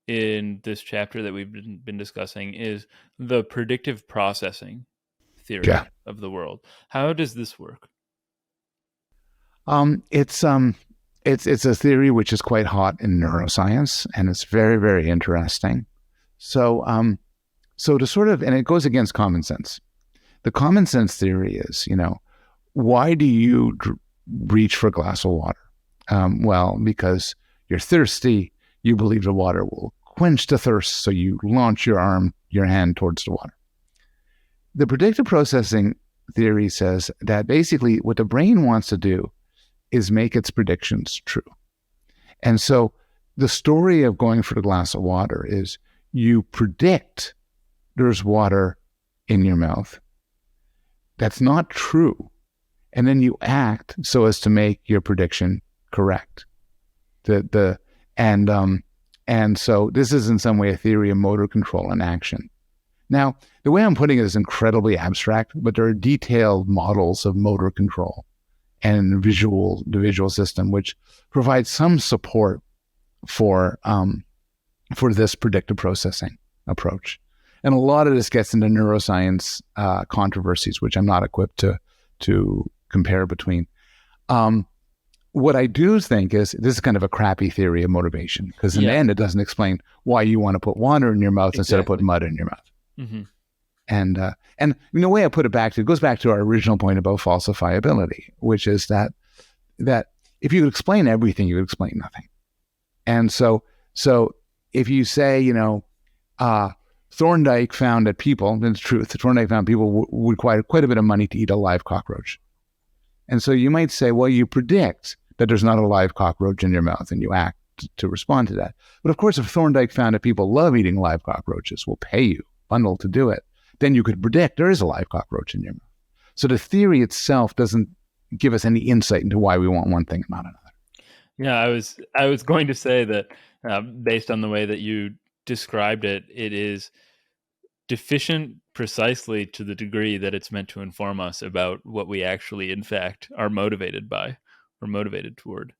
in this chapter that we've been discussing is the predictive processing theory of the world. How does this work? It's a theory which is quite hot in neuroscience, and it's very, very interesting. So to sort of, and it goes against common sense. The common sense theory is, why do you reach for a glass of water? Well, because you're thirsty, you believe the water will quench the thirst, so you launch your hand towards the water. The predictive processing theory says that basically what the brain wants to do is make its predictions true. And so the story of going for the glass of water is you predict there's water in your mouth. That's not true. And then you act so as to make your prediction correct. And so this is in some way a theory of motor control and action. Now, the way I'm putting it is incredibly abstract, but there are detailed models of motor control and the visual system, which provides some support for this predictive processing approach. And a lot of this gets into neuroscience controversies, which I'm not equipped to compare between. What I do think is this is kind of a crappy theory of motivation, because in the end, it doesn't explain why you want to put water in your mouth instead of putting mud in your mouth. Mm-hmm. And the way I put it goes back to our original point about falsifiability, which is that if you could explain everything, you could explain nothing. And so if you say, Thorndike found that people, and it's true, Thorndike found people would require quite a bit of money to eat a live cockroach. And so you might say, well, you predict that there's not a live cockroach in your mouth, and you act to respond to that. But of course, if Thorndike found that people love eating live cockroaches, will pay you, bundle to do it, then you could predict there is a live cockroach in your mouth. So the theory itself doesn't give us any insight into why we want one thing and not another. Yeah, I was going to say that based on the way that you described it, it is deficient precisely to the degree that it's meant to inform us about what we actually, in fact, are motivated by or motivated toward.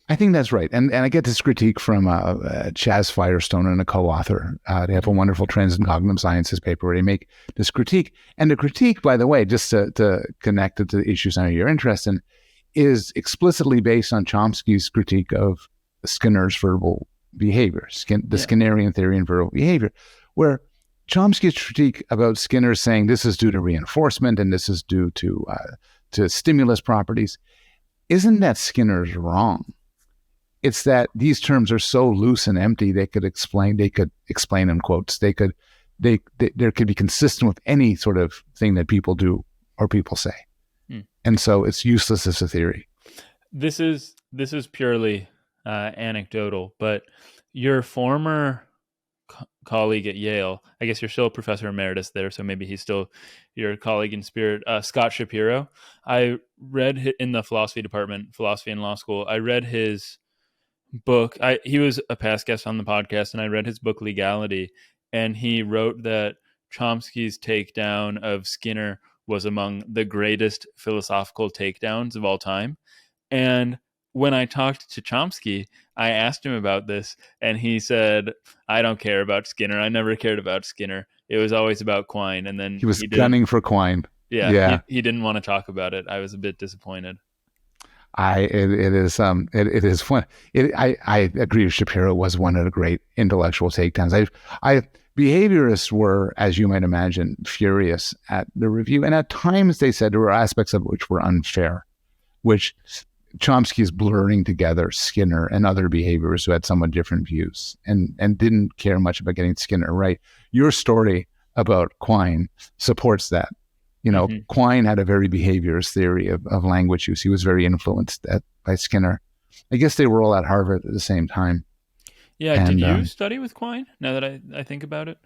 I think that's right. And I get this critique from Chaz Firestone and a co-author. They have a wonderful Trends in Cognitive Sciences paper where they make this critique. And the critique, by the way, just to connect it to the issues I know you're interested in, is explicitly based on Chomsky's critique of Skinner's verbal behavior, the Skinnerian theory and verbal behavior, where Chomsky's critique about Skinner saying this is due to reinforcement and this is due to stimulus properties, isn't that Skinner's wrong? It's that these terms are so loose and empty, they could explain in quotes. There could be consistent with any sort of thing that people do or people say. And so it's useless as a theory. This is purely anecdotal, but your former colleague at Yale, I guess you're still a professor emeritus there, so maybe he's still your colleague in spirit, Scott Shapiro. I read in the philosophy department, philosophy in law school, I read his book. He was a past guest on the podcast, and I read his book Legality, and he wrote that Chomsky's takedown of Skinner was among the greatest philosophical takedowns of all time. And when I talked to Chomsky, I asked him about this, and he said, I don't care about Skinner. I never cared about Skinner. It was always about Quine. And then he was gunning for Quine. Yeah. He didn't want to talk about it. I was a bit disappointed. It is fun. I agree with Shapiro was one of the great intellectual takedowns. Behaviorists were, as you might imagine, furious at the review, and at times they said there were aspects of it which were unfair, which Chomsky is blurring together Skinner and other behaviorists who had somewhat different views and didn't care much about getting Skinner right. Your story about Quine supports that. Quine had a very behaviorist theory of language use. He was very influenced by Skinner. I guess they were all at Harvard at the same time. Yeah. Did you study with Quine, now that I think about it?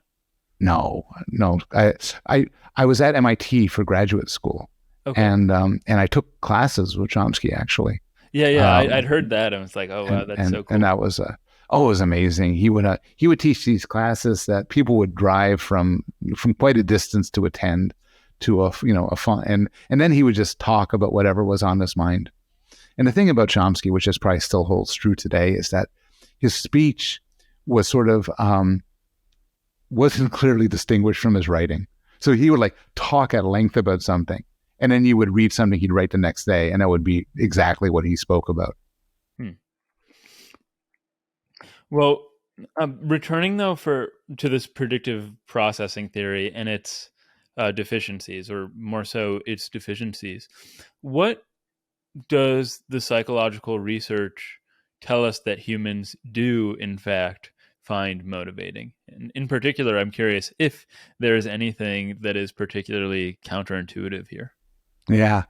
No, no. I was at MIT for graduate school, Okay. and I took classes with Chomsky actually. Yeah. I'd heard that. I was like, oh wow, that's so And cool. that was it was amazing. He would teach these classes that people would drive from quite a distance to attend to a fun, and then he would just talk about whatever was on his mind. And the thing about Chomsky, which is probably still holds true today, is that his speech was sort of wasn't clearly distinguished from his writing. So he would like talk at length about something, and then you would read something he'd write the next day, and that would be exactly what he spoke about. Hmm. Well, returning though to this predictive processing theory and its deficiencies, or more so its deficiencies, what does the psychological research tell us that humans do in fact find motivating? And in particular, I'm curious if there is anything that is particularly counterintuitive here. Yeah.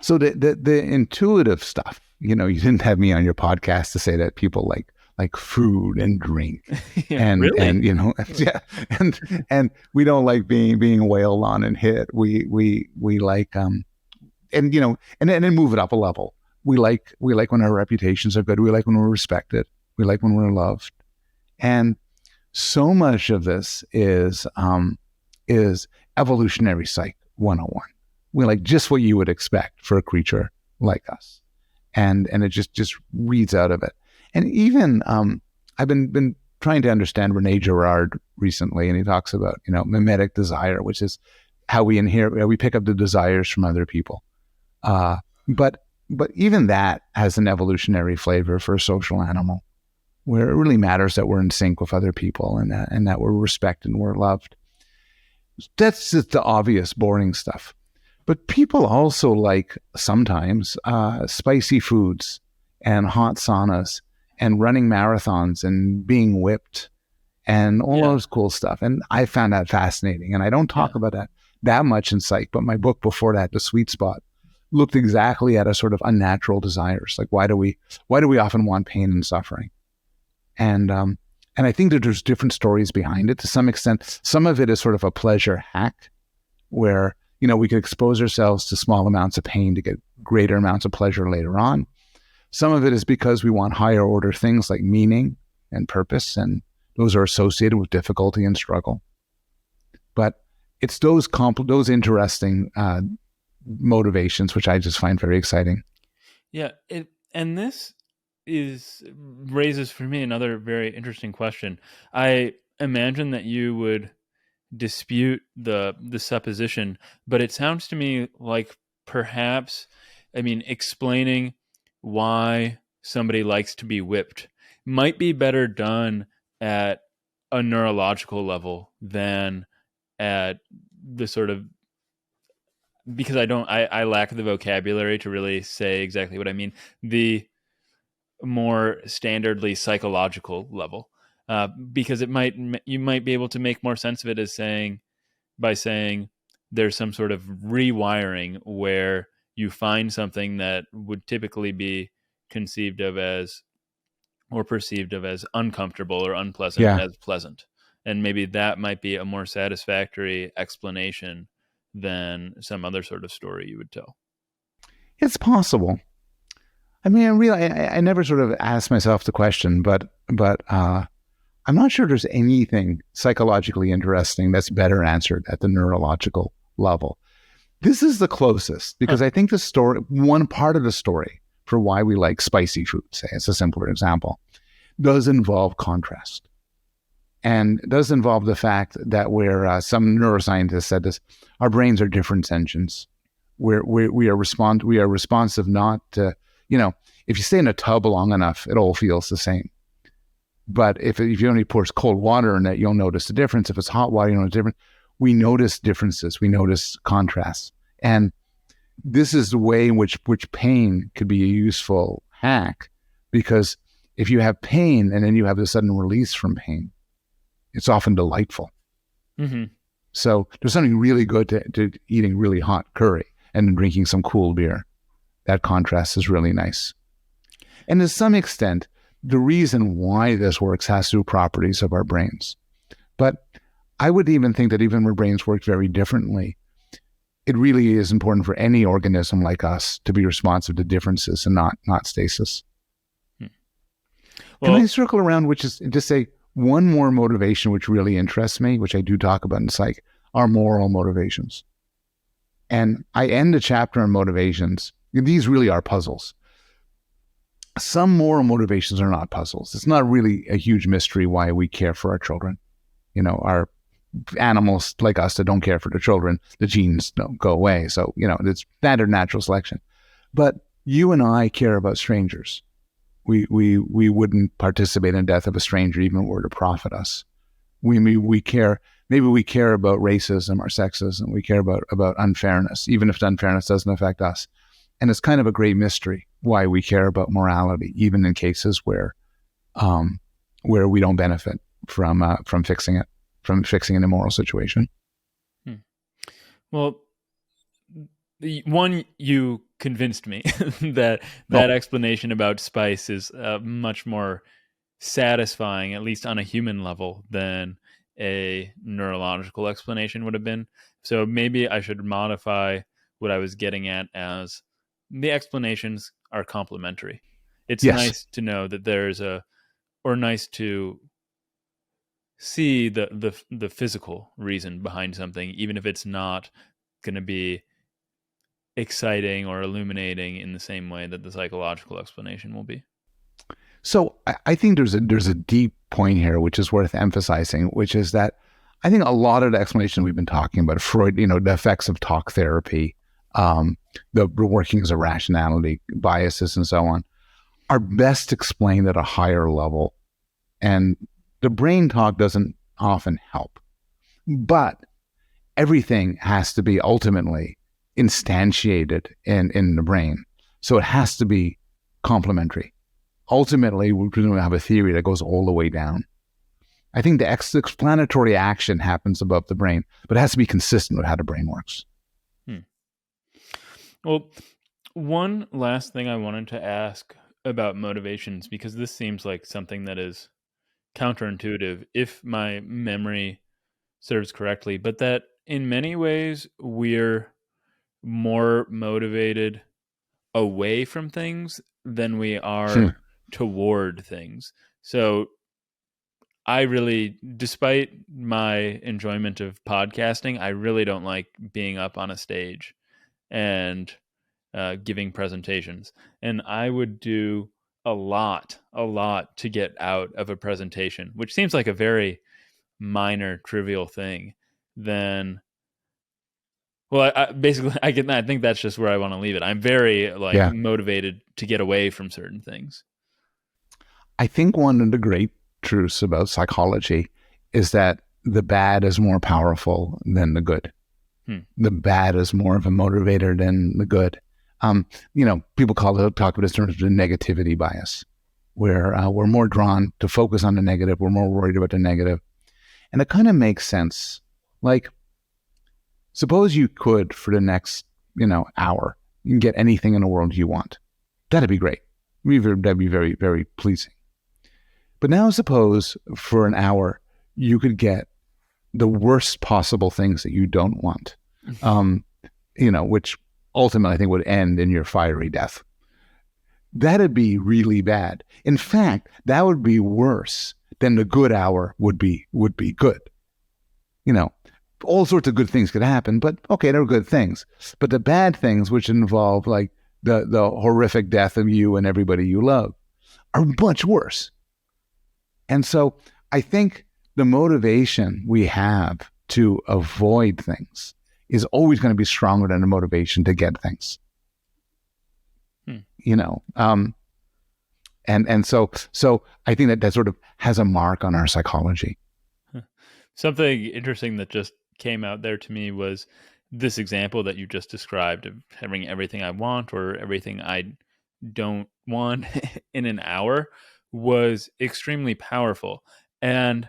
So the intuitive stuff, you didn't have me on your podcast to say that people like food and drink and Really? and yeah, and we don't like being wailed on and hit. We like and and then move it up a level. We like when our reputations are good. We like when we're respected. We like when we're loved. And so much of this is evolutionary psych 101. We like just what you would expect for a creature like us. And it just reads out of it. And even I've been trying to understand Rene Girard recently, and he talks about mimetic desire, which is how we inherit, we pick up the desires from other people. But even that has an evolutionary flavor for a social animal, where it really matters that we're in sync with other people and that we're respected and we're loved. That's just the obvious, boring stuff. But people also like sometimes spicy foods and hot saunas and running marathons and being whipped and all those cool stuff. And I found that fascinating. And I don't talk about that much in Psych, but my book before that, The Sweet Spot, looked exactly at a sort of unnatural desires. Like why do we often want pain and suffering? And I think that there's different stories behind it to some extent. Some of it is sort of a pleasure hack where we could expose ourselves to small amounts of pain to get greater amounts of pleasure later on. Some of it is because we want higher order things like meaning and purpose, and those are associated with difficulty and struggle. But it's those interesting motivations which I just find very exciting. Yeah, and this raises for me another very interesting question. I imagine that you would dispute the supposition, but it sounds to me like perhaps, explaining why somebody likes to be whipped might be better done at a neurological level than at the sort of, because I lack the vocabulary to really say exactly what I mean, the more standardly psychological level, because you might be able to make more sense of it as by saying there's some sort of rewiring where you find something that would typically be conceived of as or perceived of as uncomfortable or unpleasant as pleasant. And maybe that might be a more satisfactory explanation than some other sort of story you would tell. It's possible. I never sort of asked myself the question, but I'm not sure there's anything psychologically interesting that's better answered at the neurological level. This is the closest, because I think one part of the story for why we like spicy food, say, it's a simpler example, does involve contrast. And it does involve the fact that some neuroscientists said this, our brains are difference engines. We are responsive not to, if you stay in a tub long enough, it all feels the same. But if you only pour cold water in it, you'll notice the difference. If it's hot water, you notice difference. We notice differences. We notice contrasts. And this is the way in which pain could be a useful hack, because if you have pain and then you have a sudden release from pain, it's often delightful. Mm-hmm. So there's something really good to eating really hot curry and then drinking some cool beer. That contrast is really nice. And to some extent, the reason why this works has to do with properties of our brains. But I would even think that even where brains work very differently, it really is important for any organism like us to be responsive to differences and not stasis. Well, Can I circle around, which is just say one more motivation which really interests me, which I do talk about in Psych, are moral motivations. And I end a chapter on motivations. These really are puzzles. Some moral motivations are not puzzles. It's not really a huge mystery why we care for our children. Our animals like us that don't care for their children, the genes don't go away. So, it's standard natural selection. But you and I care about strangers. We wouldn't participate in the death of a stranger even if it were to profit us. We care. Maybe we care about racism or sexism. We care about unfairness, even if the unfairness doesn't affect us. And it's kind of a great mystery why we care about morality, even in cases where we don't benefit from fixing an immoral situation. Well, you convinced me that explanation about spice is much more satisfying, at least on a human level, than a neurological explanation would have been. So maybe I should modify what I was getting at as the explanations are complementary. It's Yes. nice to know that nice to see the physical reason behind something, even if it's not going to be exciting or illuminating in the same way that the psychological explanation will be. So I think there's a deep point here which is worth emphasizing, which is that I think a lot of the explanation we've been talking about, Freud, the effects of talk therapy, the workings of rationality, biases, and so on, are best explained at a higher level. And the brain talk doesn't often help. But everything has to be ultimately instantiated in the brain. So it has to be complementary. Ultimately, we're going to have a theory that goes all the way down. I think the explanatory action happens above the brain, but it has to be consistent with how the brain works. Well, one last thing I wanted to ask about motivations, because this seems like something that is counterintuitive if my memory serves correctly, but that in many ways we're more motivated away from things than we are toward things. So I really, despite my enjoyment of podcasting, I really don't like being up on a stage and giving presentations. And I would do a lot to get out of a presentation, which seems like a very minor, trivial thing. Then, well, I think that's just where I want to leave it. I'm very motivated to get away from certain things. I think one of the great truths about psychology is that the bad is more powerful than the good. The bad is more of a motivator than the good. People talk about this in terms of the negativity bias, where we're more drawn to focus on the negative. We're more worried about the negative. And it kind of makes sense. Like, suppose you could, for the next, hour, you can get anything in the world you want. That'd be great. That'd be very, very pleasing. But now suppose for an hour, you could get the worst possible things that you don't want, which ultimately I think would end in your fiery death. That'd be really bad. In fact, that would be worse than the good hour would be good. All sorts of good things could happen, but okay, they're good things. But the bad things, which involve like the horrific death of you and everybody you love, are much worse. And so I think the motivation we have to avoid things is always going to be stronger than the motivation to get things. And so I think that sort of has a mark on our psychology. Something interesting that just came out there to me was this example that you just described of having everything I want or everything I don't want in an hour was extremely powerful. And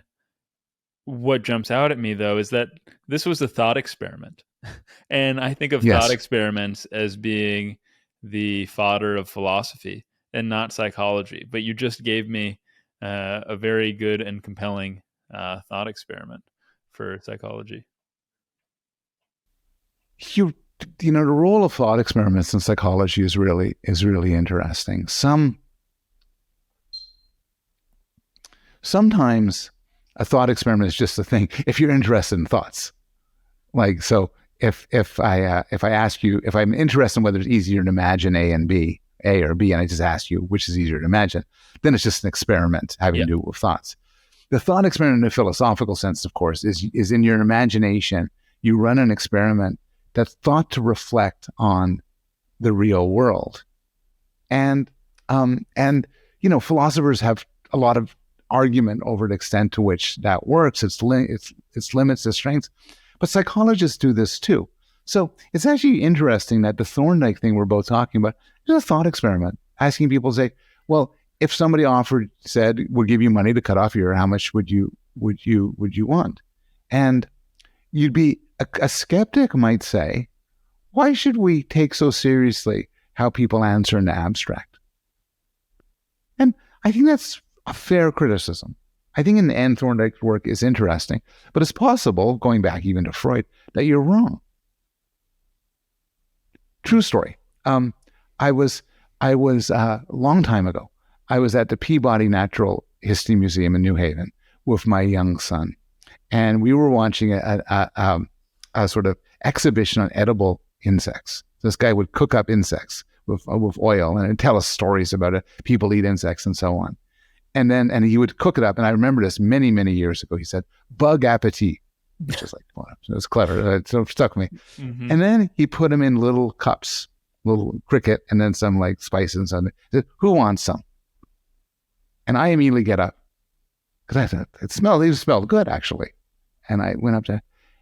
what jumps out at me, though, is that this was a thought experiment. And I think of thought experiments as being the fodder of philosophy and not psychology. But you just gave me a very good and compelling thought experiment for psychology? The role of thought experiments in psychology is really interesting. Sometimes a thought experiment is just a thing. If you're interested in thoughts, like, so if I ask you if I'm interested in whether it's easier to imagine A or B, and I just ask you which is easier to imagine, then it's just an experiment having to do with thoughts. The thought experiment in a philosophical sense, of course, is in your imagination. You run an experiment that's thought to reflect on the real world, and philosophers have a lot of argument over the extent to which that works, its limits, its strengths, but psychologists do this too. So it's actually interesting that the Thorndike thing we're both talking about is a thought experiment, asking people to say, well, if somebody said, we'll give you money to cut off your ear, how much would you want? And you'd be a skeptic might say, why should we take so seriously how people answer in the abstract? And I think that's a fair criticism. I think in the end, Thorndike's work is interesting, but it's possible, going back even to Freud, that you're wrong. True story. I was a long time ago, I was at the Peabody Natural History Museum in New Haven with my young son, and we were watching a sort of exhibition on edible insects. This guy would cook up insects with oil and tell us stories about it. People eat insects and so on. And he would cook it up. And I remember this many, many years ago. He said, "Bug appetit," which is like, well, it was clever. It sort of stuck with me. Mm-hmm. And then he put them in little cups, little cricket, and then some like spices and something. He said, "Who wants some?" And I immediately get up because I thought it smelled good actually. And I went up to,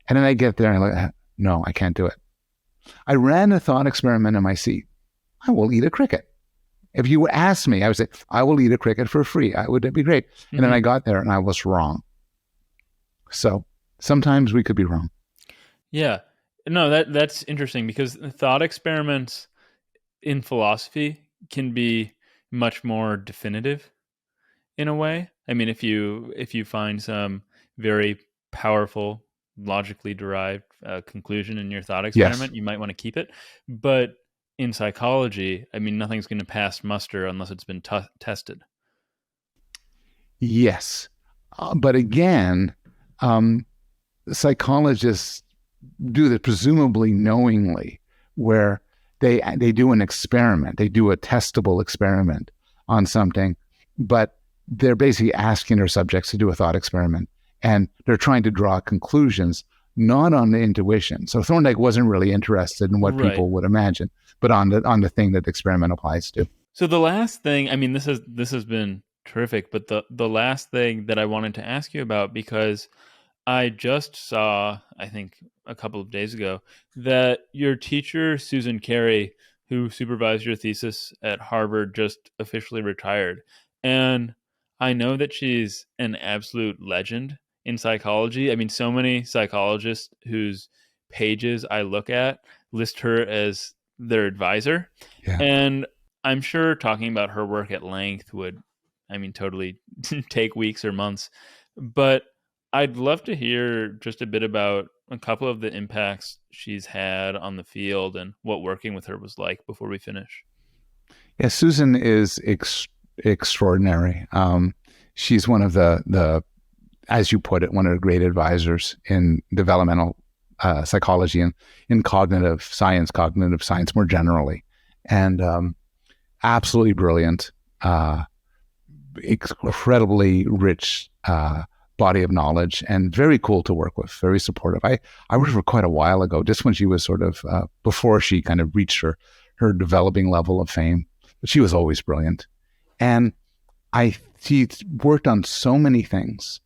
and then I get there and I'm like, no, I can't do it. I ran a thought experiment in my seat. I will eat a cricket. If you asked me, I would say, I will eat a cricket for free. Would be great. Mm-hmm. And then I got there and I was wrong. So sometimes we could be wrong. Yeah. No, that's interesting because thought experiments in philosophy can be much more definitive in a way. I mean, if you find some very powerful, logically derived conclusion in your thought experiment, you might want to keep it. But in psychology, I mean, nothing's going to pass muster unless it's been tested. Yes. But again, psychologists do this presumably knowingly, where they do an experiment, they do a testable experiment on something, but they're basically asking their subjects to do a thought experiment, and they're trying to draw conclusions, not on the intuition. So Thorndike wasn't really interested in what people would imagine, but on the thing that the experiment applies to. So the last thing, I mean, this has been terrific, but the last thing that I wanted to ask you about, because I just saw, I think a couple of days ago, that your teacher, Suzanne Carey, who supervised your thesis at Harvard, just officially retired. And I know that she's an absolute legend in psychology. I mean, so many psychologists whose pages I look at list her as their advisor. Yeah. And I'm sure talking about her work at length would, I mean, totally take weeks or months. But I'd love to hear just a bit about a couple of the impacts she's had on the field and what working with her was like before we finish. Yeah, Susan is extraordinary. She's one of the, as you put it, one of the great advisors in developmental psychology and in cognitive science more generally, and absolutely brilliant, incredibly rich body of knowledge, and very cool to work with, very supportive. I worked with her quite a while ago, just when she was sort of, before she kind of reached her developing level of fame, but she was always brilliant. And she's worked on so many things,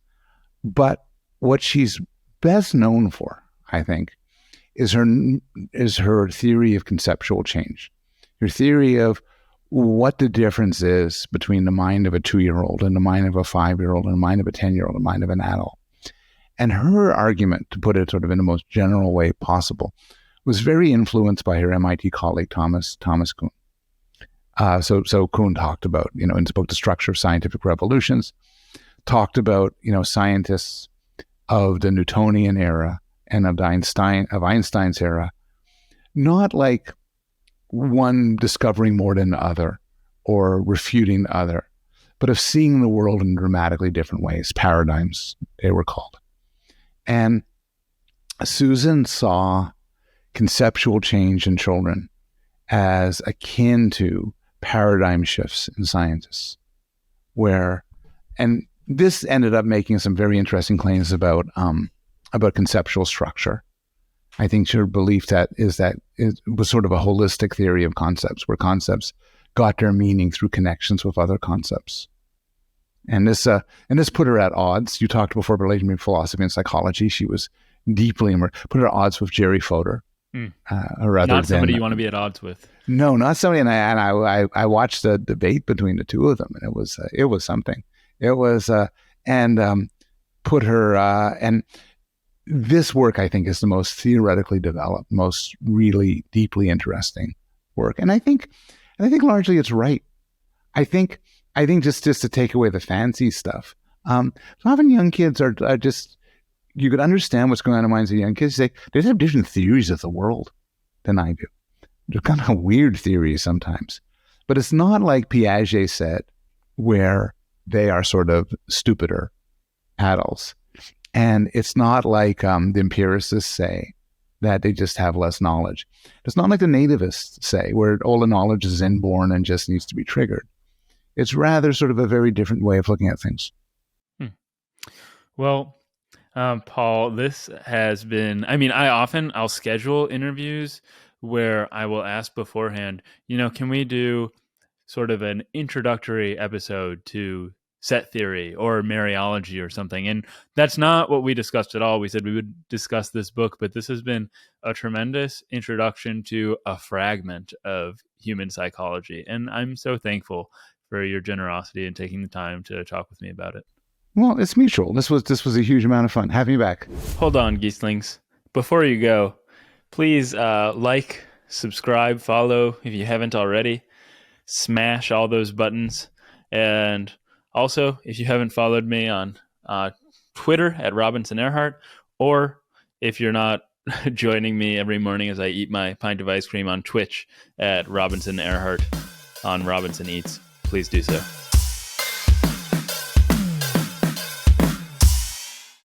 but what she's best known for, I think, is her theory of conceptual change, her theory of what the difference is between the mind of a 2-year-old and the mind of a 5-year-old and the mind of a 10-year-old and the mind of an adult. And her argument, to put it sort of in the most general way possible, was very influenced by her MIT colleague, Thomas Kuhn. So Kuhn talked about, in his book, The Structure of Scientific Revolutions, talked about, scientists of the Newtonian era and of Einstein's era, not like one discovering more than the other or refuting the other, but of seeing the world in dramatically different ways, paradigms, they were called. And Susan saw conceptual change in children as akin to paradigm shifts in scientists, and this ended up making some very interesting claims about conceptual structure. I think her belief that it was sort of a holistic theory of concepts, where concepts got their meaning through connections with other concepts. And this put her at odds. You talked before about relating between philosophy and psychology. She was deeply put her at odds with Jerry Fodor. Not somebody you want to be at odds with. No, not somebody. And I watched the debate between the two of them, and it was something. It was put her and this work, I think, is the most theoretically developed, most really deeply interesting work. And I think largely it's right. I think just to take away the fancy stuff, often young kids are just, you could understand what's going on in the minds of young kids. They just have different theories of the world than I do. They're kind of weird theories sometimes. But it's not like Piaget said, where they are sort of stupider adults. And it's not like the empiricists say that they just have less knowledge. It's not like the nativists say, where all the knowledge is inborn and just needs to be triggered. It's rather sort of a very different way of looking at things. Well, Paul, this has been, I'll schedule interviews where I will ask beforehand, can we do sort of an introductory episode to set theory or Mariology or something? And that's not what we discussed at all. We said we would discuss this book, but this has been a tremendous introduction to a fragment of human psychology. And I'm so thankful for your generosity and taking the time to talk with me about it. Well, it's mutual. This was a huge amount of fun. Have me back. Hold on, Geeslings. Before you go, please like, subscribe, follow if you haven't already. Smash all those buttons. And also, if you haven't followed me on Twitter at Robinson Earhart, or if you're not joining me every morning as I eat my pint of ice cream on Twitch at Robinson Earhart on Robinson Eats, please do so.